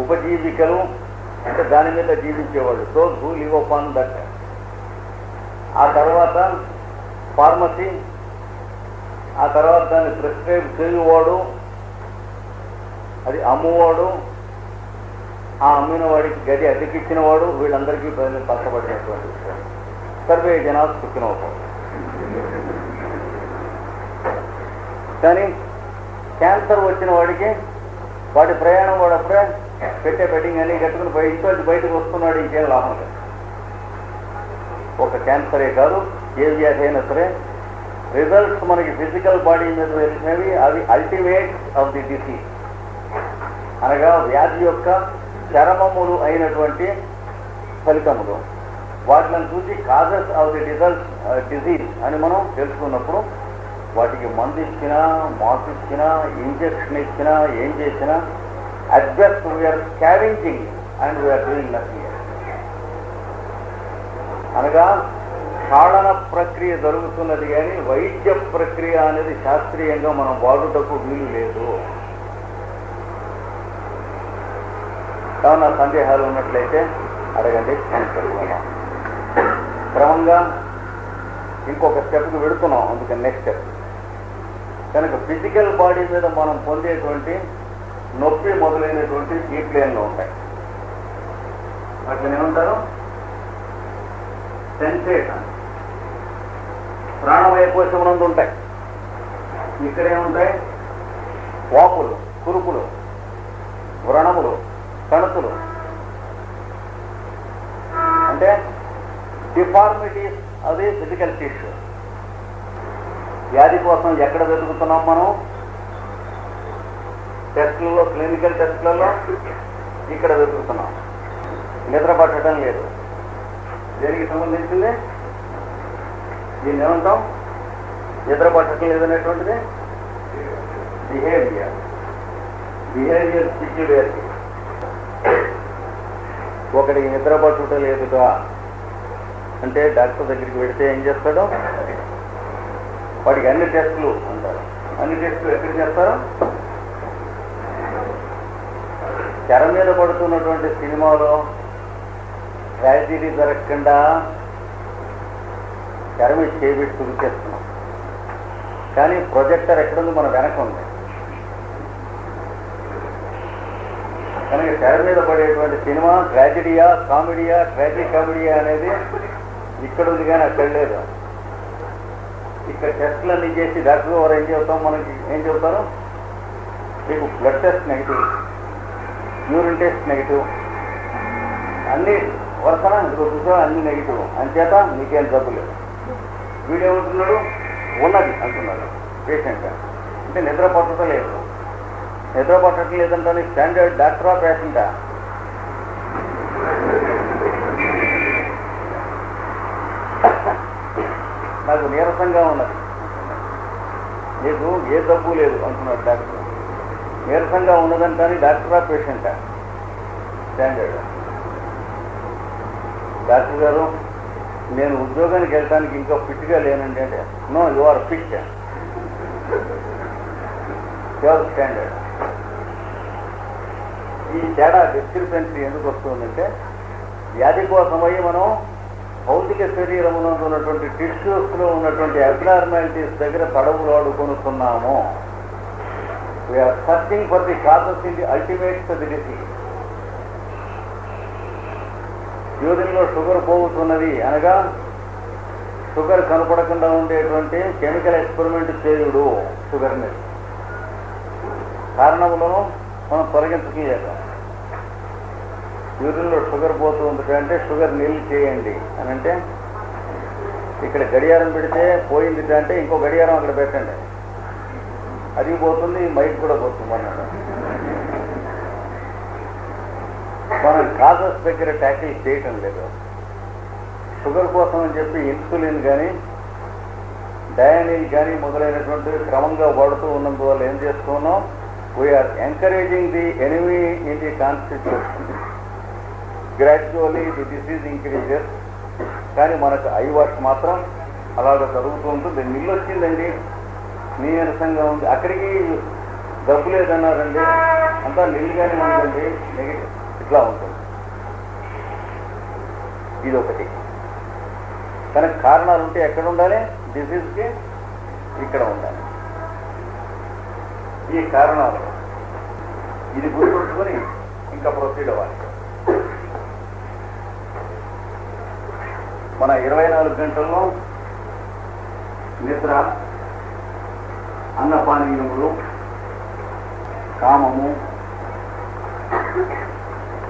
ఉపజీవికలు, అంటే దాని మీద జీవించేవాళ్ళు, those who live upon that. ఆ తర్వాత ఫార్మసీ, ఆ తర్వాత దాన్ని ప్రిస్క్రైబ్ చేయువాడు, అది అమ్మువాడు, ఆ అమ్మిన వాడికి గది అద్దెకిచ్చిన వాడు, వీళ్ళందరికీ ప్రజలు కష్టపడినటువంటి విషయం. సర్వే జనాలు సుఖినవుతారు. కానీ క్యాన్సర్ వచ్చిన వాడికి వాడి ప్రయాణం వాడు అప్పుడే పెట్టే బెట్టింగ్ అన్ని కట్టుకుని ఇంట్లో బయటకు వస్తున్నాడు, ఇంకేం లాభం లేదు. ఒక క్యాన్సరే కాదు, ఏ వ్యాధి అయినా సరే రిజల్ట్స్ మనకి ఫిజికల్ బాడీ మీద తెలిసినవి అవి అల్టిమేట్ ఆఫ్ ది డిసీజ్, అనగా వ్యాధి యొక్క చరమములు అయినటువంటి ఫలితములు. వాటిని చూసి కాజెస్ ఆఫ్ ది డిజీజ్ అని మనం తెలుసుకున్నప్పుడు వాటికి మందు ఇచ్చినా, మాకు ఇచ్చినా, ఇంజక్షన్ ఇచ్చినా, ఏం చేసినా at best we are scavenging and we are doing nothing. అనగా క్షాళన ప్రక్రియ జరుగుతున్నది కానీ వైద్య ప్రక్రియ అనేది శాస్త్రీయంగా మనం వాడుటకు వీలు లేదు. ఏమన్నా సందేహాలు ఉన్నట్లయితే అడగండి, మనం తెలుసుకున్నాం. క్రమంగా ఇంకొక స్టెప్కి వెళుతున్నాం, అందుకని నెక్స్ట్ స్టెప్. కనుక ఫిజికల్ బాడీ మీద మనం పొందేటువంటి నొప్పి మొదలైనటువంటి ఈ ప్లేన్లో ఉంటాయి. వాటిని ఏమంటారు? సెన్సేషన్. ప్రాణమయ కోశమునందు ఉంటాయి. ఇక్కడేముంటాయి? వాపులు, కురుపులు, వ్రణములు, కణుతులు. అంటే డిఫార్మిటీస్ అది ఫిజికల్ టిష్యూ. వ్యాధి కోసం ఎక్కడ వెతుకుతున్నాం మనం? టెస్టులలో, క్లినికల్ టెస్టులలో ఇక్కడ వెతుకుతున్నాం. నిద్ర పట్టడం లేదు. దేనికి సంబంధించింది? దీన్ని ఏమంటాం? నిద్ర పట్టడం లేదనేటువంటిది బిహేవియర్ సిచ్యువేషన్. ఒకడికి నిద్ర పట్టుట లేదుగా అంటే డాక్టర్ దగ్గరికి వెళితే ఏం చేస్తాడు? వాడికి అన్ని టెస్టులు అంటారు. అన్ని టెస్టులు ఎక్కడ చేస్తారు? తెర మీద పడుతున్నటువంటి సినిమాలో ట్రాజడీ జరగకుండా తెర మీద చేయబెట్టి చూపించేస్తున్నాం. కానీ ప్రొజెక్టర్ ఎక్కడుంది? మన వెనక ఉంది. కనుక తెర మీద పడేటువంటి సినిమా ట్రాజడీయా కామెడీయా, ట్రాజిక్ కామెడీయా అనేది ఇక్కడ ఉంది కానీ అక్కడ లేదు. ఇక్కడ టెస్టులన్నీ చేసి డాక్టర్ గారు ఏం చెబుతాం? మనకి ఏం చెబుతారు? మీకు blood test negative, urine test negative, అన్ని వరుసన చూసా అన్ని నెగిటివ్. అంచేత మీకేం జబ్బు లేదు. వీడేమంటున్నాడు? ఉన్నది అంటున్నాడు పేషెంట్. అంటే నిద్ర పట్టడం లేదు. నిద్ర పట్టడం లేదంటే స్టాండర్డ్ డాక్టరా పేషెంటా? నాకు నీరసంగా ఉన్నది, నీకు ఏ జబ్బు లేదు అంటున్నాడు డాక్టర్. నీరసంగా ఉన్నదంటే డాక్టరా పేషెంటా? స్టాండర్డ్. డాక్టర్ గారు నేను ఉద్యోగానికి వెళ్ళడానికి ఇంకా ఫిట్గా లేనండి అంటే no you are fit, your standard. ఈ తేడా డిస్క్రిపెన్సీ ఎందుకు వస్తుందంటే వ్యాధి కోసమై మనం భౌతిక శరీరములో ఉన్నటువంటి టిష్యూస్లో ఉన్నటువంటి అబ్నార్మాలిటీస్ దగ్గర తడవులు ఆడుకొనుతున్నాము. We're searching for the causes in the ultimate the disease. యూరిన్లో షుగర్ పోగుతున్నది అనగా షుగర్ కనపడకుండా ఉండేటువంటి కెమికల్ ఎక్స్పెరిమెంట్ చేయుడు. షుగర్ని కారణములను మనం తొలగించలేదు. యూరిన్లో షుగర్ పోతూ ఉంటుంది అంటే షుగర్ నీళ్ళు చేయండి అని అంటే ఇక్కడ గడియారం పెడితే పోయింది అంటే ఇంకో గడియారం అక్కడ పెట్టండి, అది పోతుంది, మైక్ కూడా పోతుంది అన్నాడు. మనం కాజెస్ దగ్గర ట్యాకిల్ చేయటం లేదు. షుగర్ కోసం అని చెప్పి ఇన్సులిన్ కానీ డయానిల్ కానీ మొదలైనటువంటి క్రమంగా వాడుతూ ఉన్నందువల్ల ఏం చేస్తున్నాం? We are encouraging the enemy in the constitution. Gradually the disease increases. కానీ మనకు ఐ వాష్ మాత్రం అలాగ జరుగుతూ ఉంటుంది. నీళ్ళు వచ్చిందండి, నీరసంగా ఉంది, అక్కడికి డబ్బు లేదన్నారండి, అంతా నీళ్ళుగానే ఉందండి, నెగిటివ్, ఇట్లా ఉంటుంది. ఇది ఒకటి. కనుక కారణాలు ఉంటే ఎక్కడ ఉండాలి? డిసీజ్కి ఇక్కడ ఉండాలి. ఈ కారణాలు ఇది గుర్తుపెట్టుకొని ఇంకా ప్రొసీడ్ అవ్వాలి. మన 24 గంటల్లో నిద్ర, అన్నపానీయములు, కామము,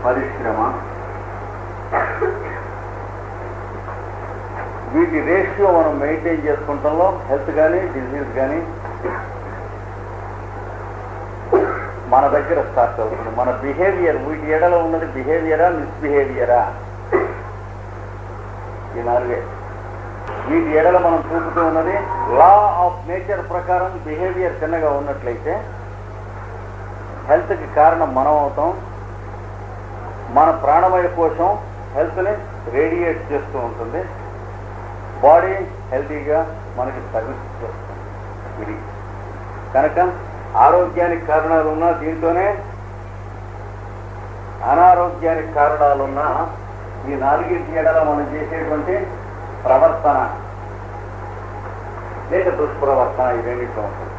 పరిశ్రమ, వీటి రేషియో మనం మెయింటైన్ చేసుకుంటాంలో హెల్త్ కానీ డిసీజ్ కానీ మన దగ్గర స్టార్ట్ అవుతుంది. మన బిహేవియర్, వీటి ఎడలో ఉన్నది బిహేవియరా మిస్బిహేవియరా? ఈ నాలుగే. వీటి ఎడల మనం చూపుతూ ఉన్నది లా ఆఫ్ నేచర్ ప్రకారం బిహేవియర్ చిన్నగా ఉన్నట్లయితే హెల్త్కి కారణం మనం అవుతాం. మన ప్రాణమయ కోశం హెల్త్ని రేడియేట్ చేస్తూ ఉంటుంది. బాడీ హెల్తీగా మనకి సర్వీస్ చేస్తుంది. ఇది కనుక ఆరోగ్యానికి కారణాలున్నా దీంతోనే అనారోగ్యానికి కారణాలున్నా ఈ నాలుగింటి ఎడల మనం చేసేటువంటి ప్రవర్తన లేక దుష్ప్రవర్తన ఈ రెండింటిలో ఉంటుంది.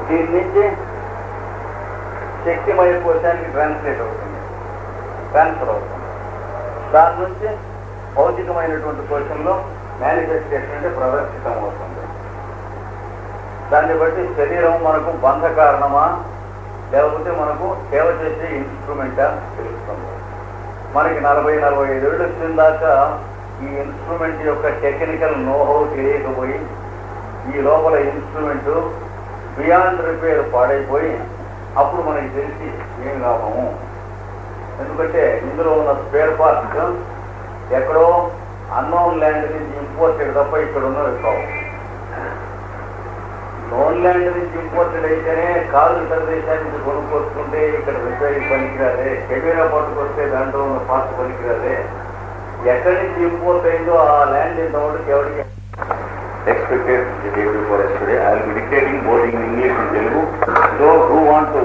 దీని నుంచి శక్తిమయ కోశానికి ట్రాన్స్ఫర్ అవుతుంది. దాని నుంచి భౌతికమైనటువంటి కోశంలో మేనిఫెస్టేషన్ అంటే ప్రదర్శితం అవుతుంది. దాన్ని బట్టి శరీరం మనకు బంధ కారణమా లేకపోతే మనకు సేవ చేసే ఇన్స్ట్రుమెంటా తెలుస్తుంది. మనకి 40-45 ఏళ్ళు వచ్చిన దాకా ఈ ఇన్స్ట్రుమెంట్ యొక్క టెక్నికల్ నోహౌ తెలియకపోయి ఈ లోపల ఇన్స్ట్రుమెంట్ బియాండ్ రిపేర్ పాడైపోయి అప్పుడు మనకి తెలిసి ఏం లాభము. ఎందుకంటే ఇందులో ఉన్న స్పేర్ పార్ట్స్ ఎక్కడో అన్నోన్ ల్యాండ్ నుంచి ఇంపోర్టెడ్ తప్ప ఇక్కడ ఉన్నవి కావు. నోన్ ల్యాండ్ నుంచి ఇంపోర్టెడ్ అయితేనే కారు ఇతర దేశానికి కొనుక్కొచ్చుకుంటే ఇక్కడ రిపేర్ పనికిరాదే, కెమెరా పట్టుకొస్తే దాంట్లో ఉన్న పార్ట్ పనికిరాదే. ఎక్కడి నుంచి ఇంపోర్ట్ అయిందో ఆ ల్యాండ్ ఇంతవరకు ఎవరికి expected the day before yesterday. I will be dictating both in English and Telugu. Those who want to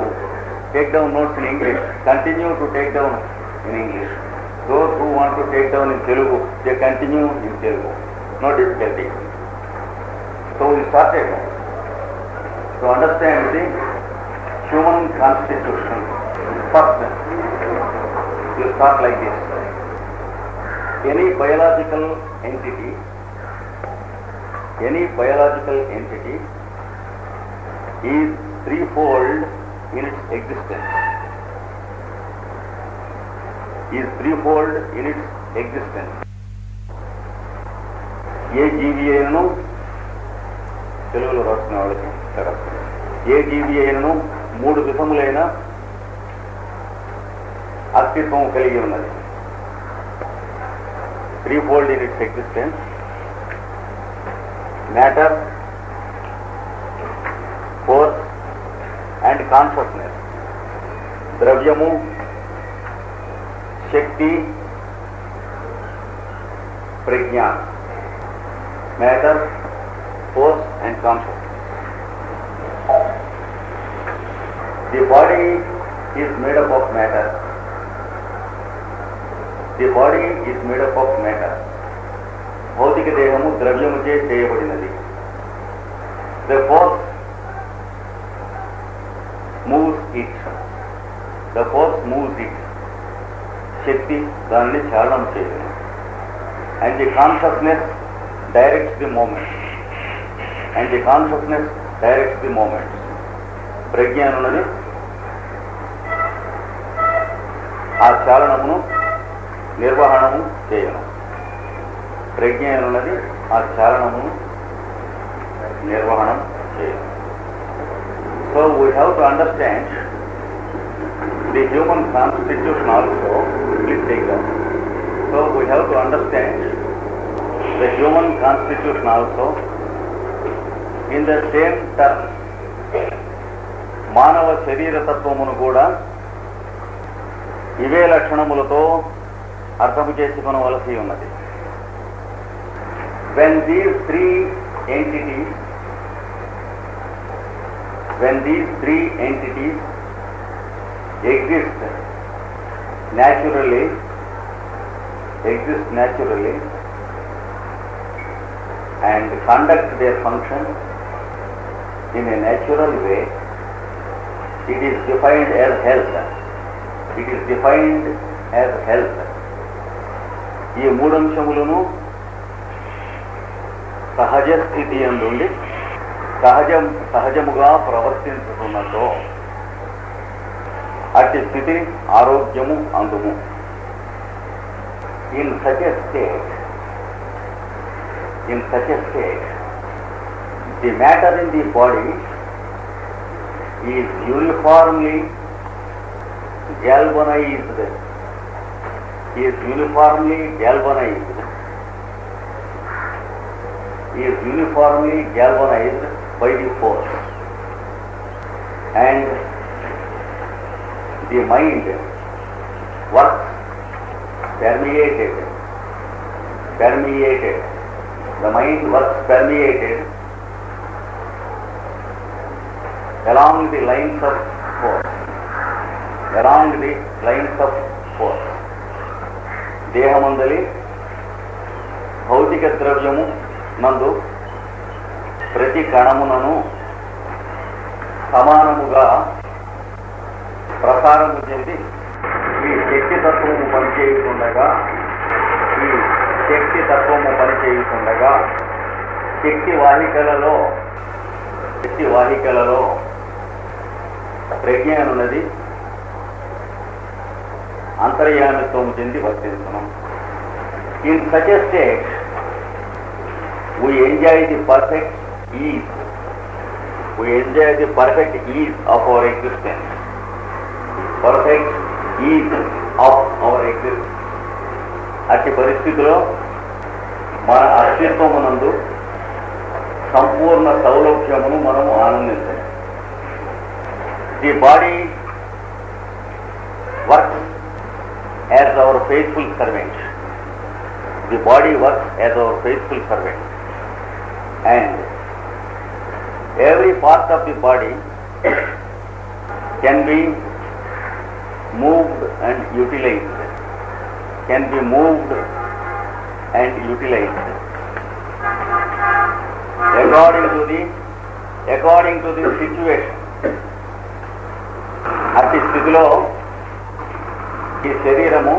take down notes in English, continue to take down in English. Those who want to take down in Telugu, they continue in Telugu. No difficulty. So we started to understand the human constitution. First, you start like this. Any biological entity is threefold in its existence. ఏ జీవి అయినను తెలుగులో రాసిన వాళ్ళకి ఏ జీవి అయినను 3 విధములైన అస్తిత్వం కలిగి ఉన్నది. threefold in its existence: matter, force and consciousness. ద్రవ్యము, శక్తి, ప్రజ్ఞ. matter, force and consciousness. The body is made up of matter. భౌతిక దేహము ద్రవ్యముచే చేయబడినది. The force moves it. శక్తి దానిని చాలనం చేయదు. And the consciousness directs the moment. ప్రజ్ఞ అన్నది ఆ చాలనమును నిర్వహణము చేయను. So we have to understand the human constitution also. Please take that. So we have to understand the human constitution also in the same term. మానవ శరీర తత్వమును కూడా ఇవే లక్షణములతో అర్థము చేసుకొనవలసి ఉన్నది. When these three entities exist naturally and conduct their function in a natural way, it is defined as health. ఈ మూడంశములను సహజ స్థితి యందుండి సహజముగా ప్రవర్తించుతున్నదో అట్టి స్థితిని ఆరోగ్యము అందుము. In such a state, the matter in the body is uniformly galvanized by the force, and the mind works permeated. The mind works permeated along the lines of force. దేహమందలి భౌతిక ద్రవ్యము నందు ప్రతి కణమునను సమానముగా ప్రసారము చెంది ఈ శక్తి తత్వము పనిచేయుతుండగా శక్తి వాహికలలో ప్రజ్ఞ అనున్నది అంతర్యామిత్వము చెంది వర్తించును. In such a state we enjoy the perfect ease of our existence. అట్టి పరిస్థితిలో మన అస్తిత్వమునందు సంపూర్ణ సౌలభ్యమును మనము ఆనందించాలి. The body works as our faithful servant. And every part of the body can be moved and utilized. According to the situation. అట్టి స్థితిలో ఈ శరీరము